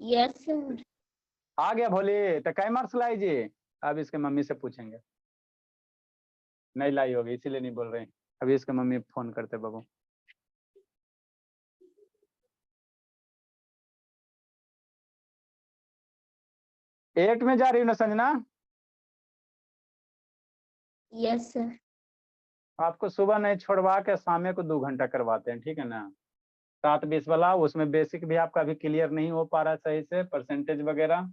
Yes sir. आ गया भोली, तो कई मार्क्स लाई जी। अब इसके मम्मी से पूछेंगे, नहीं लाई होगी इसीलिए नहीं बोल रहे। अभी इसके मम्मी फोन करते बाबू। एट में जा रही हूँ ना संजना। Yes sir. आपको सुबह नहीं छोड़वा के शाम को 2 घंटा करवाते हैं, ठीक है ना। 7-20 वाला, उसमें बेसिक भी आपका अभी क्लियर नहीं हो पा रहा है सही से, परसेंटेज वगैरह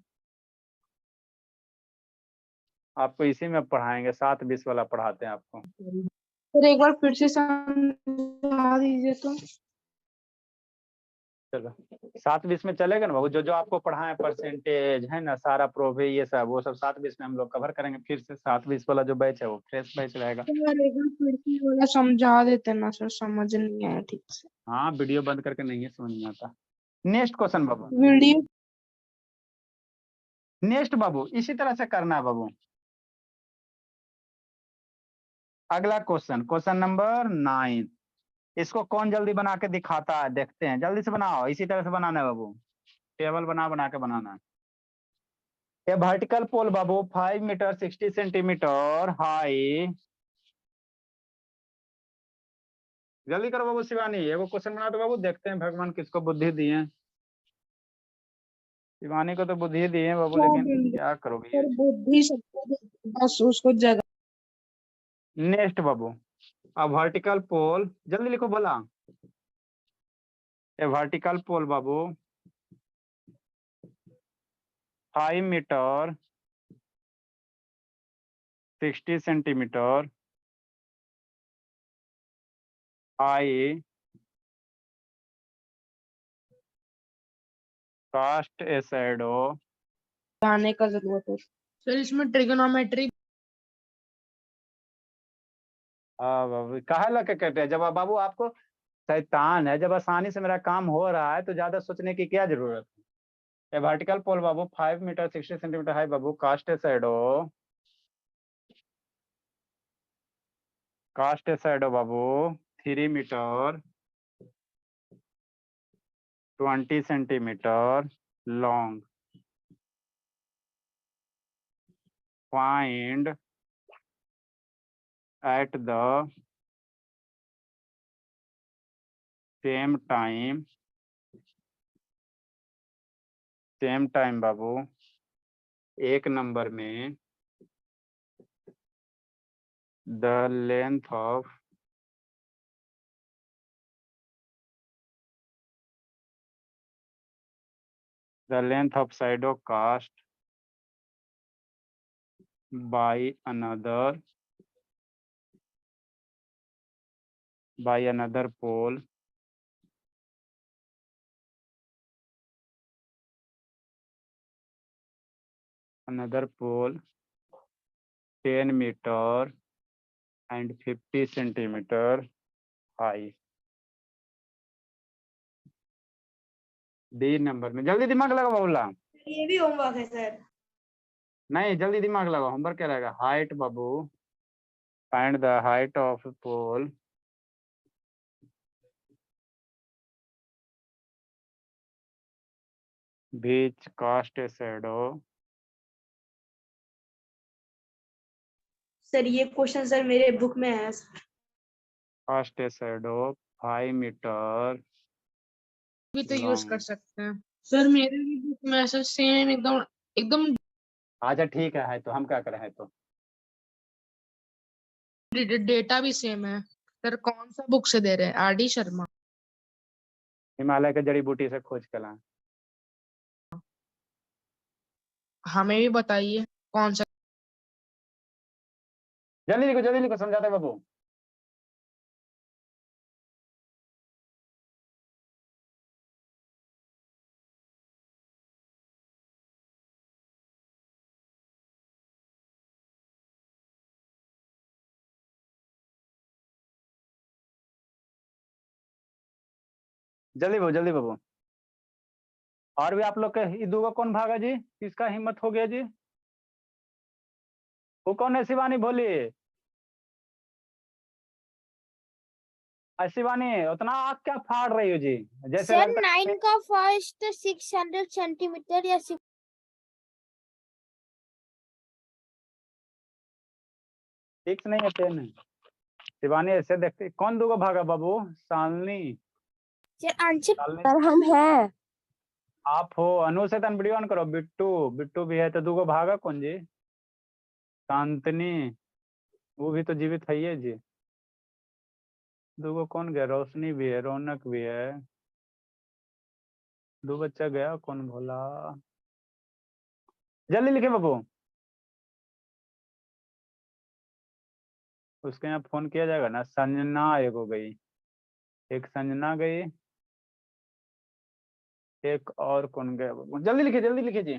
आपको इसी में पढ़ाएंगे। 7-20 वाला पढ़ाते हैं आपको। सर एक बार फिर से समझा दीजिए तो। चलो 7-20 में चलेगा ना बाबू, जो जो आपको पढ़ाए परसेंटेज है ना, सारा प्रोफे ये सब, वो सब 7-20 में हम लोग कवर करेंगे। फिर से 7-20 वाला जो बैच है वो फ्रेश बैच रहेगा। सर एक बार फिर से वाला समझा देते ना सर, समझ नहीं आया ठीक से। हाँ, वीडियो बंद करके नहीं है समझ में आता। नेक्स्ट क्वेश्चन बाबू, वीडियो नेक्स्ट बाबू इसी तरह से करना है बाबू। अगला क्वेश्चन, क्वेश्चन नंबर 9। इसको कौन जल्दी बना के दिखाता है, देखते हैं। जल्दी से बनाओ, इसी तरह से बनाना है बाबू, टेबल बना बना के बनाना है। ए वर्टिकल पोल बाबू 5 मीटर 60 सेंटीमीटर हाई। जल्दी करो बाबू शिवानी, एगो क्वेश्चन बना दो बाबू, देखते हैं भगवान किसको बुद्धि दिए। शिवानी को तो बुद्धि दी है बाबू, लेकिन क्या करोगे। सर बुद्धि सबको देते हैं, बस उसको जगह। नेक्स्ट बाबू, अब वर्टिकल पोल जल्दी लिखो बोला। ए वर्टिकल पोल बाबू 5 metre 60 centimetre high cast a shadow. आने का जरूरत है सर, इसमें ट्रिगोनोमेट्री। हाँ बाबू, कहा लग के कहते हैं जब बाबू आपको शैतान है, जब आसानी से मेरा काम हो रहा है तो ज्यादा सोचने की क्या जरूरत है। ए वर्टिकल पोल बाबू 5 मीटर 60 सेंटीमीटर हाई बाबू cast a shadow. Cast a shadow बाबू 3 metre 20 centimetre long. Find at the same time बाबू 1 नंबर में the length of shadow cast by another pole another pole 10 meter and 50 centimeter high। D number में जल्दी दिमाग लगाओ बाबूला। ये भी homework है सर। नहीं जल्दी दिमाग लगाओ, होमवर्क क्या रहेगा। हाइट बाबू, find the height of pole which cast a shadow। Sir ये क्वेश्चन सर मेरे बुक में है। cast a shadow 5 मीटर भी तो यूज long। कर सकते हैं सर, मेरे भी बुक में ऐसा सेम एकदम एकदम अच्छा ठीक है तो हम क्या करें, है तो डेटा भी सेम है सर। कौन सा बुक से दे रहे हैं? आरडी शर्मा। हिमालय के जड़ी बूटी से खोज के लाएं। हमें भी बताइए कौन सा। जल्दी लिखो समझाते बाबू। जल्दी बाबू। और भी आप लोग के ये दूगो कौन भागा जी, किसका हिम्मत हो गया जी। वो कौन है शिवानी बोली। शिवानी उतना आग क्या फाड़ रही हो जी, जैसे सर लगता है 9 का फर्स्ट 600 सेंटीमीटर या फिक्स नहीं है 10 है। शिवानी ऐसे देखते कौन दूगो भागा बाबू। शालिनी, आंसर शालिनी सर हम हैं। आप हो। अनु से तन वीडियो ऑन करो। बिट्टू भी है तो दूगो भागा कौन जी। शांतनी, वो भी तो जीवित है जी। दो कौन गया? रोशनी भी है, रौनक भी है, दो बच्चा गया, कौन बोला? जल्दी लिखे बाबू। उसके यहाँ फोन किया जाएगा ना। संजना एक हो गई, एक संजना गई, एक और कौन गया बाबू? जल्दी लिखे जी।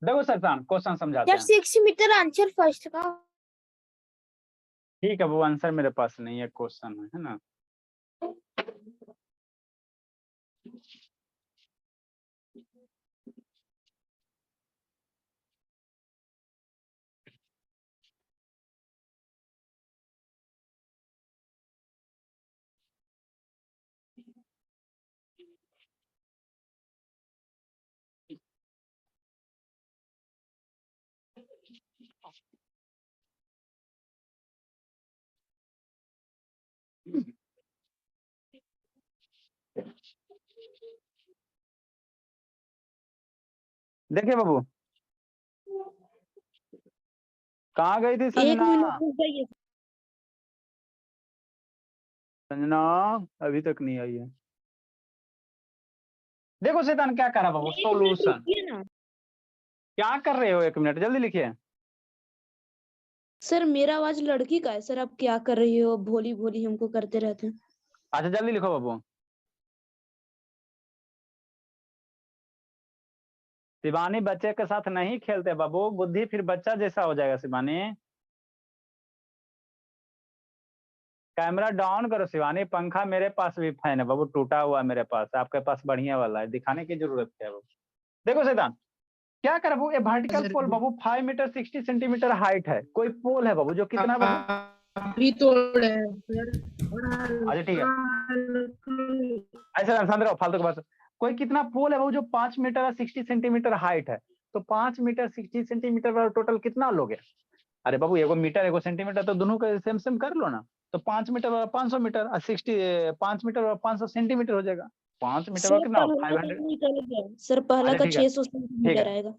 देखो सर क्वेश्चन समझाते सर हैं। 6 मीटर आंसर फर्स्ट का। ठीक है वो आंसर मेरे पास नहीं है, क्वेश्चन है ना। देखिए बाबू, कहाँ गई थी 1 संजना? मिनट रुक जाइए। संजना अभी तक नहीं आई है। देखो शैतान क्या कर रहा बाबू, सोल्यूशन ना क्या कर रहे हो? 1 मिनट जल्दी लिखिए। सर, मेरा आवाज लड़की का है सर। आप क्या कर रही हो? भोली भोली हमको करते रहते हैं। अच्छा जल्दी लिखो बाबू। शिवानी बच्चे के साथ नहीं खेलते बाबू, बुद्धि फिर बच्चा जैसा हो जाएगा। शिवानी कैमरा डाउन करो। शिवानी पंखा मेरे पास भी फैन है बाबू, टूटा हुआ है मेरे पास, आपके पास बढ़िया वाला है, दिखाने की जरूरत क्या है बाबू? देखो शैतान क्या कर बाबू, ये वर्टिकल पोल बाबू 5 मीटर 60 सेंटीमीटर हाइट है। कोई पोल है बाबू जो कितना बाबू? अभी तोड़े हैं सर। अच्छा ठीक है, ऐसा शांत रहो, फालतू की बात। कोई कितना पोल है बाबू जो 5 मीटर 60 सेंटीमीटर हाइट है? तो 5 मीटर 60 सेंटीमीटर वाला टोटल कितना लोगे? अरे बाबू एगो मीटर एगो सेंटीमीटर तो दोनों का सेम सेम कर लो ना। तो 5 मीटर वाला 500 मीटर और 60 5 मीटर वाला 500 सेंटीमीटर हो जाएगा। 5 मीटर वाला सर कितना? पहला 500। का निकल गया सर। पहला अच्छा का ठीक है 600 ठीक है सेंटीमीटर आएगा।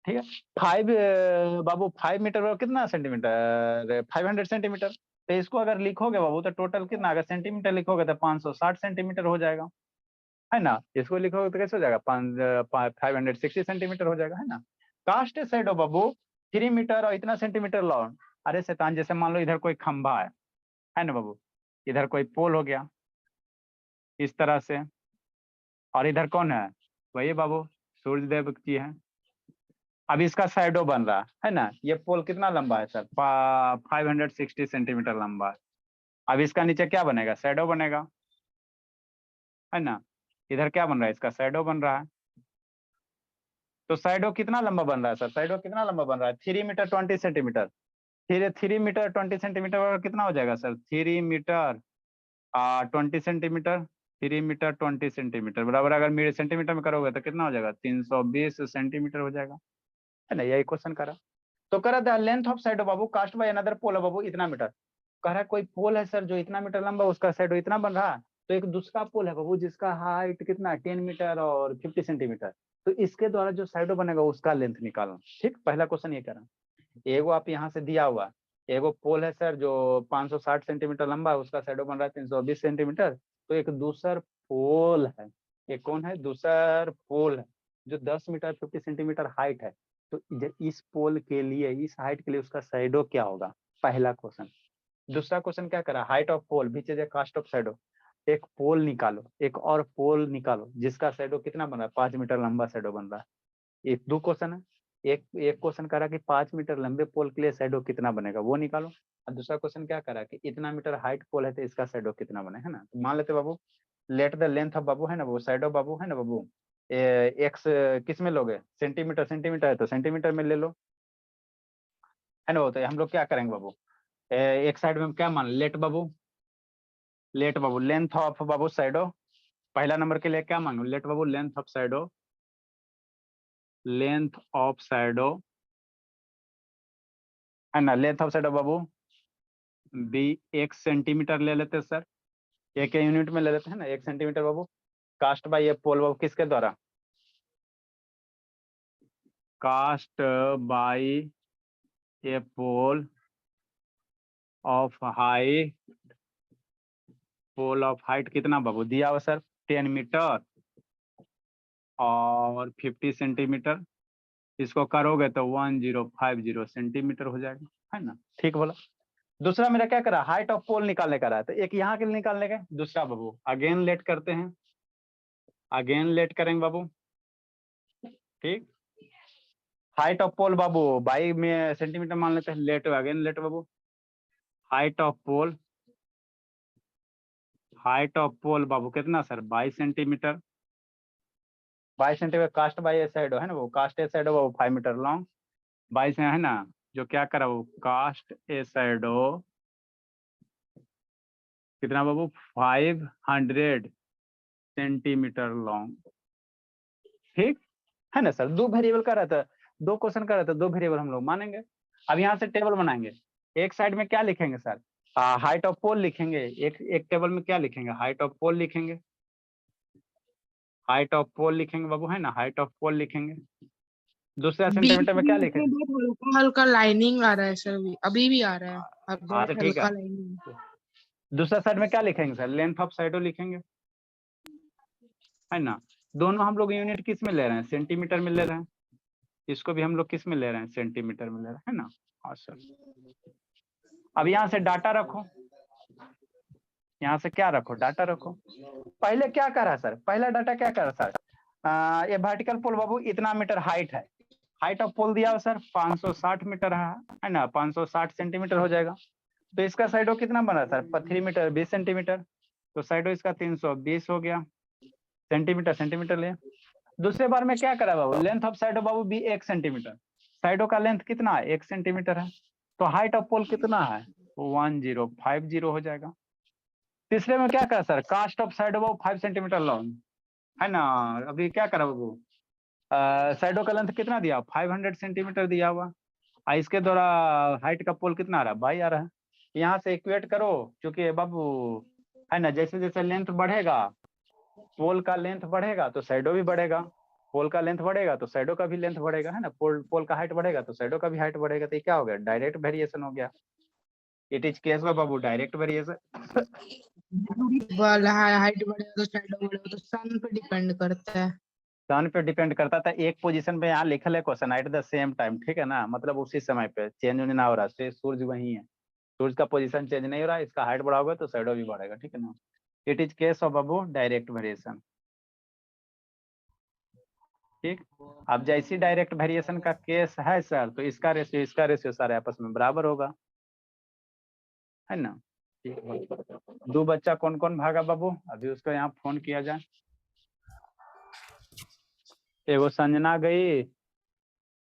ठीक है। 5 बाबू 5 मीटर वाला कितना सेंटीमीटर? 500 सेंटीमीटर। तो इसको अगर लिखोगे बाबू तो टोटल कितना? अगर सेंटीमीटर लिखोगे तो 560 सेंटीमीटर हो जाएगा, है ना। इसको लिखोगे तो कैसे हो जाएगा? 560 सेंटीमीटर हो जाएगा, है ना। कास्ट साइड हो बाबू 3 मीटर और इतना सेंटीमीटर लो। अरे शैतान जैसे मान लो इधर कोई खंभा है ना बाबू, इधर कोई पोल हो गया इस तरह से, और इधर कौन है? वही बाबू सूर्य देव जी है। अब इसका शैडो बन रहा है ना। ये पोल कितना लंबा है सर? 560 सेंटीमीटर लंबा है। अब इसका नीचे क्या बनेगा? शैडो बनेगा, है ना। इधर क्या बन रहा है? इसका शैडो बन रहा है। तो शैडो कितना लंबा बन रहा है सर? शैडो कितना लंबा बन रहा है? 3 मीटर 20 सेंटीमीटर। 3 मीटर 20 सेंटीमीटर और कितना हो जाएगा sir? 3 metre 20 centimetre. 3 metre 20 centimetre बराबर, अगर मेरे सेंटीमीटर में करोगे तो कितना हो जाएगा? 320 सेंटीमीटर हो जाएगा, है ना। यही क्वेश्चन करा। तो कह रहा था लेंथ ऑफ साइड बाबू कास्ट बाय अनदर पोल बाबू इतना मीटर। कह रहा है कोई पोल है सर जो इतना मीटर लंबा, उसका साइड इतना बन रहा है। तो एक दूसरा पोल है बाबू जिसका हाइट कितना? 10 मीटर और 50 सेंटीमीटर। तो इसके द्वारा जो साइडो बनेगा उसका लेंथ निकालना। ठीक, पहला क्वेश्चन ये कह रहा है। एगो आप यहाँ से दिया हुआ एगो पोल है सर जो 560 सेंटीमीटर लंबा है, उसका साइडो बन रहा है 320 सेंटीमीटर। तो एक दूसर पोल है, एक कौन है? दूसर पोल है जो 10 मीटर 50 सेंटीमीटर हाइट है। तो इस पोल के लिए, इस हाइट के लिए उसका साइडो क्या होगा? पहला क्वेश्चन। दूसरा क्वेश्चन क्या करा? Height of pole which is a cast of shadow. एक पोल निकालो, एक और पोल निकालो जिसका साइडो कितना बन रहा है? 5 मीटर लंबा साइडो बन रहा है। एक दो क्वेश्चन है। एक क्वेश्चन करा कि 5 मीटर लंबे पोल के लिए साइडो कितना बनेगा, वो निकालो। और दूसरा क्वेश्चन क्या करा कि इतना मीटर हाइट पोल है तो इसका साइडो कितना बने, है ना। तो मान लेते बाबू लेट द लेंथ ऑफ बाबू, है ना वो साइडो बाबू, है ना बाबू। एक्स किस में लोगे? सेंटीमीटर। सेंटीमीटर है तो सेंटीमीटर में ले लो, है ना। वो तो हम लोग क्या करेंगे बाबू, एक साइड में क्या मान लेट बाबू, लेट बाबू लेंथ ऑफ बाबू साइडो। पहला नंबर के लिए क्या मांगू? लेट बाबू length of shadow, length of shadow, है ना। लेंथ ऑफ साइडो बाबू बी 1 सेंटीमीटर ले लेते हैं सर, एक यूनिट में ले लेते हैं ना, 1 सेंटीमीटर बाबू। कास्ट बाय ये पोल बाबू किसके द्वारा? Cast by a pole of height, pole of height कितना बाबू दिया हुआ सर 10 मीटर और 50 सेंटीमीटर, इसको करोगे तो 1050 सेंटीमीटर हो जाएगा, है ना। ठीक बोला। दूसरा मेरा क्या करा, हाइट ऑफ पोल निकालने का रहा, तो एक यहाँ के लिए निकालने का, दूसरा बाबू अगेन लेट करते हैं, अगेन लेट करेंगे बाबू। ठीक, हाइट ऑफ पोल बाबू 22 में सेंटीमीटर मान लेते हैं, लेट अगेन लेट बाबू। Height of pole, height of pole बाबू कितना sir 22 centimetre, 22 centimetre cast by a side है ना वो, कास्ट ए साइड वो 5 मीटर लॉन्ग, 22 है ना, जो क्या करा वो कास्ट ए साइड कितना बाबू 500 सेंटीमीटर लॉन्ग। ठीक है ना सर, दो वेरिएबल का रहता है, दो क्वेश्चन का रहता है, दो वेरिएबल हम लोग मानेंगे। अब यहाँ से टेबल बनाएंगे, एक साइड में क्या लिखेंगे सर, हाइट ऑफ पोल लिखेंगे, एक टेबल में क्या लिखेंगे, हाइट ऑफ पोल लिखेंगे, हाइट ऑफ पोल लिखेंगे बाबू, है ना, हाइट ऑफ पोल लिखेंगे। दूसरा सेंटीमीटर में क्या लिखेंगे, बहुत हल्का हल्का लाइनिंग आ रहा है सर, अभी भी आ रहा है, अब हाँ बहुत तो ठीक हल्का है। लाइनिंग। दूसरा साइड में क्या लिखेंगे सर, लेंथ ऑफ साइडो लिखेंगे, है ना। दोनों हम लोग यूनिट किस में ले रहे हैं, सेंटीमीटर में ले रहे हैं, इसको भी हम लोग किस में ले रहे हैं, सेंटीमीटर में ले रहे हैं, है ना। हाँ सर। अब यहाँ से डाटा रखो, यहाँ से क्या रखो, डाटा रखो। पहले क्या कर रहा है सर, पहला डाटा क्या कर रहा है सर, ये वर्टिकल पोल बाबू इतना मीटर हाइट है, हाइट ऑफ पोल दिया हो सर 560 मीटर है ना, 560 सेंटीमीटर हो जाएगा। तो इसका साइडो कितना बना सर 3 मीटर 20 सेंटीमीटर, तो साइडो इसका 320 हो गया सेंटीमीटर, सेंटीमीटर ले। दूसरे बार में क्या करा बाबू, लेंथ ऑफ साइडो बाबू भी 1 सेंटीमीटर, साइडो का लेंथ कितना है 1 सेंटीमीटर है, तो हाइट ऑफ पोल कितना है 1050 हो जाएगा। तीसरे में क्या करा सर, कास्ट ऑफ साइडो बाबू 5 सेंटीमीटर लॉन्ग, है ना। अभी क्या करा बाबू, साइडो का लेंथ कितना दिया 500 सेंटीमीटर दिया हुआ, इसके द्वारा हाइट का पोल कितना आ रहा है 22 आ रहा है। यहाँ से इक्वेट करो, क्योंकि बाबू है ना, जैसे जैसे लेंथ बढ़ेगा, पोल का लेंथ बढ़ेगा तो साइडो भी बढ़ेगा, पोल का लेंथ बढ़ेगा तो साइडो का भी लेंथ बढ़ेगा, है ना। पोल का हाइट बढ़ेगा तो साइडो का भी हाइट बढ़ेगा, तो ये क्या हो गया, डायरेक्ट वेरिएशन हो गया। इट इज केस में बाबू डायरेक्ट वेरिएशन। हाइट बढ़ेगा तो साइड बढ़ेगा, तो सन पे डिपेंड करता है। सन पे डिपेंड करता था, एक पोजीशन पे यहाँ लिखल है question at the same time, ठीक है ना, मतलब उसी समय पे चेंज ना हो रहा है, सूरज वही है, सूरज का पोजीशन चेंज नहीं हो रहा है, इसका हाइट बढ़ाओगे तो साइडो भी बढ़ेगा, ठीक है ना। इट इज केस ऑफ बाबू डायरेक्ट वेरिएशन। ठीक, अब जैसी डायरेक्ट वेरिएशन का केस है सर, तो इसका रेशियो सारे आपस में बराबर होगा, है ना। दो बच्चा कौन कौन भागा बाबू, अभी उसको यहाँ फोन किया जाए। एगो संजना गई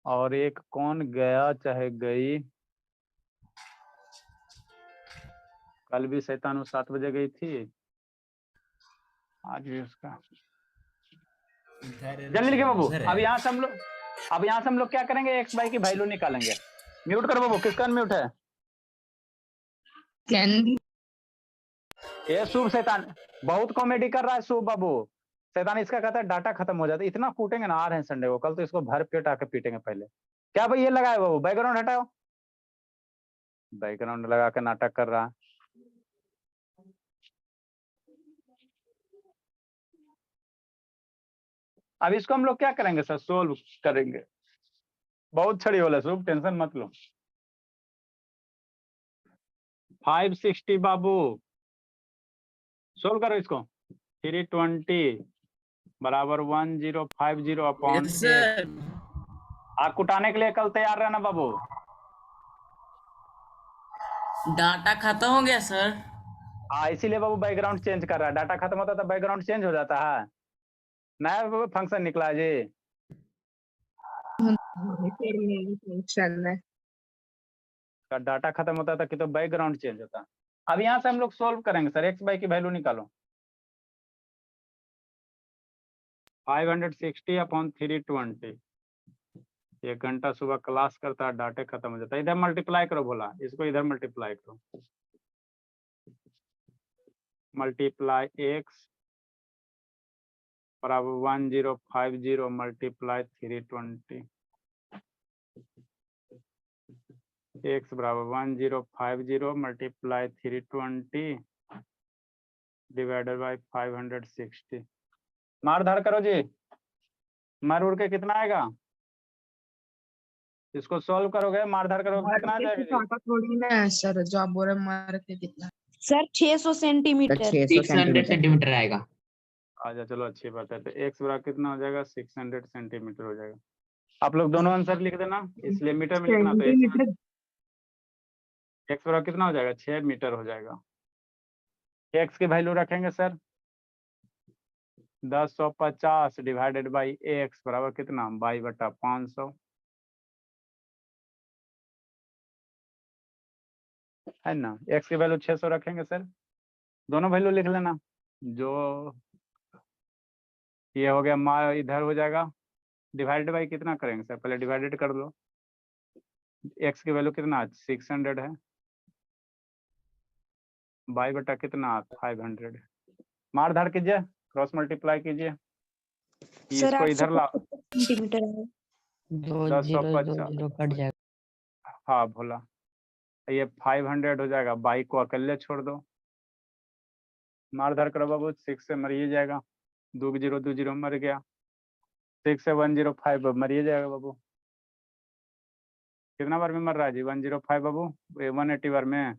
और एक कौन गया चाहे गई, कल भी शैतान 7 बजे गई थी, आज भी उसका। जल्दी लिखे बाबू। अब यहाँ से हम लोग क्या करेंगे, एक्स वाई की वैल्यू निकालेंगे। म्यूट करो बाबू, किसका म्यूट है, ये शुभ शैतान बहुत कॉमेडी कर रहा है शुभ बाबू, शैतान इसका कहता है डाटा खत्म हो जाता है, इतना कूटेंगे ना, आ रहे हैं संडे को, कल तो इसको भर पेट आके पीटेंगे पहले। क्या भाई ये लगाए बाबू, बैकग्राउंड हटाओ, बैकग्राउंड लगा के नाटक कर रहा है। अब इसको हम लोग क्या करेंगे सर, सोल्व करेंगे, बहुत छड़ी वाला शुभ, टेंशन मत लो। 560 बाबू सोल्व करो इसको, 320 बराबर 1050 अपॉन आप कुटाने के लिए कल तैयार रहना बाबू। डाटा खत्म हो गया सर। हाँ इसीलिए बाबू बैकग्राउंड चेंज कर रहा है, डाटा खत्म होता तो बैकग्राउंड चेंज हो जाता है, नया फंक्शन निकला है जी। फंक्शन है, का डाटा खत्म होता था कि तो बैकग्राउंड चेंज होता। अब यहाँ से हम लोग सोल्व करेंगे सर, एक्स वाई की वैल्यू निकालो, 560 अपॉन 320, 1 घंटा सुबह क्लास करता है, डाटे खत्म हो जाता है, इधर मल्टीप्लाई करो बोला, इसको इधर मल्टीप्लाई करो, मल्टीप्लाई एक्स बराबर 1050 मल्टीप्लाई 320, x बराबर 1050 मल्टीप्लाई 320 डिवाइडेड बाय 560। मार धार करो जी, मार उड़ के कितना आएगा? इसको सॉल्व करोगे मार धार करोगे कितना आ जाएगा जी? थोड़ी ना है सर, जो आप बोल रहे हैं मार के कितना। Sir 600 centimetre. 600 सेंटीमीटर आएगा। अच्छा चलो अच्छी बात है। तो x बराबर कितना हो जाएगा? 600 सेंटीमीटर हो जाएगा। आप लोग दोनों आंसर लिख देना, इसलिए मीटर में लिखना। तो x बराबर कितना हो जाएगा? 6 मीटर हो जाएगा। x की वैल्यू रखेंगे सर 1050 डिवाइडेड बाई x बराबर कितना? 22/500 है ना। x की वैल्यू 600 रखेंगे सर, दोनों वैल्यू लिख लेना। जो ये हो गया माँ इधर हो जाएगा, डिवाइडेड बाई कितना करेंगे सर? पहले डिवाइडेड कर लो। x की वैल्यू कितना? 600 है, बाई बटा कितना? 500। मार धार कीजिए, क्रॉस मल्टीप्लाई कीजिए, सर इसको इधर ला। सेंटीमीटर है। 2 कट जाएगा। हाँ भोला, ये 500 हो जाएगा। बाई को अकेले छोड़ दो, मार धार करो बाबू। 6 से मरिए जाएगा, 2 0 2 0 मर गया। 6 से 105 मरिए जाएगा बाबू। कितना बार में मर रहा है जी? 105 बाबू, 180 बार में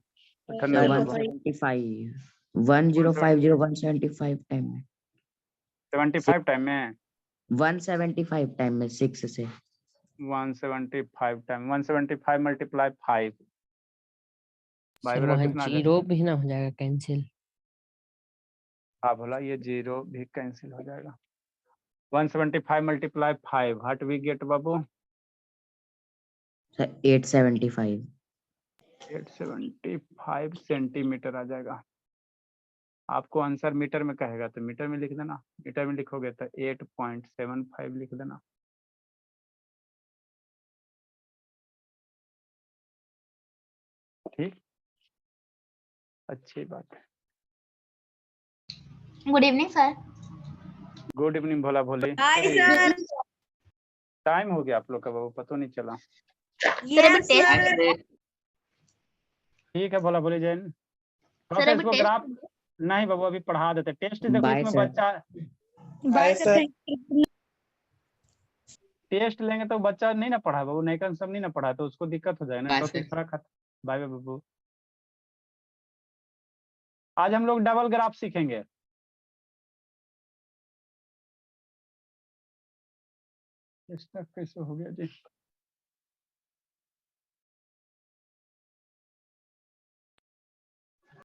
98 बाबू। 175 टाइम में 75 टाइम में 175 टाइम में 6 से 175 टाइम 175 मल्टीप्लाई 5 बाई बराबर कितना आ जाएगा? जीरो भी ना हो जाएगा कैंसिल। हाँ भोला, ये जीरो भी कैंसिल हो जाएगा। 175 मल्टीप्लाई 5 व्हाट वी गेट बाबू? 875 875 सेंटीमीटर आ जाएगा। आपको आंसर मीटर में कहेगा तो मीटर में लिख देना, मीटर में लिखोगे तो 8.75 लिख देना। ठीक, अच्छी बात है। Good evening sir. Good evening Bhola Bholi. Hi sir. Time हो गया आप लोग का बाबू, पता नहीं चला। Yes sir. ठीक है भोला भोली जैन। सर अभी इसको टेस्ट ग्राफ नहीं बाबू, अभी पढ़ा देते। टेस्ट देखो बाय इसमें सर। बच्चा बाय सर। टेस्ट लेंगे तो बच्चा नहीं ना पढ़ा बाबू, नहीं सब नहीं ना पढ़ा, तो उसको दिक्कत हो जाएगा ना। टॉपिक सारा खत्म। बाय बाय बाबू। आज हम लोग डबल ग्राफ सीखेंगे। कैसे हो गया जी?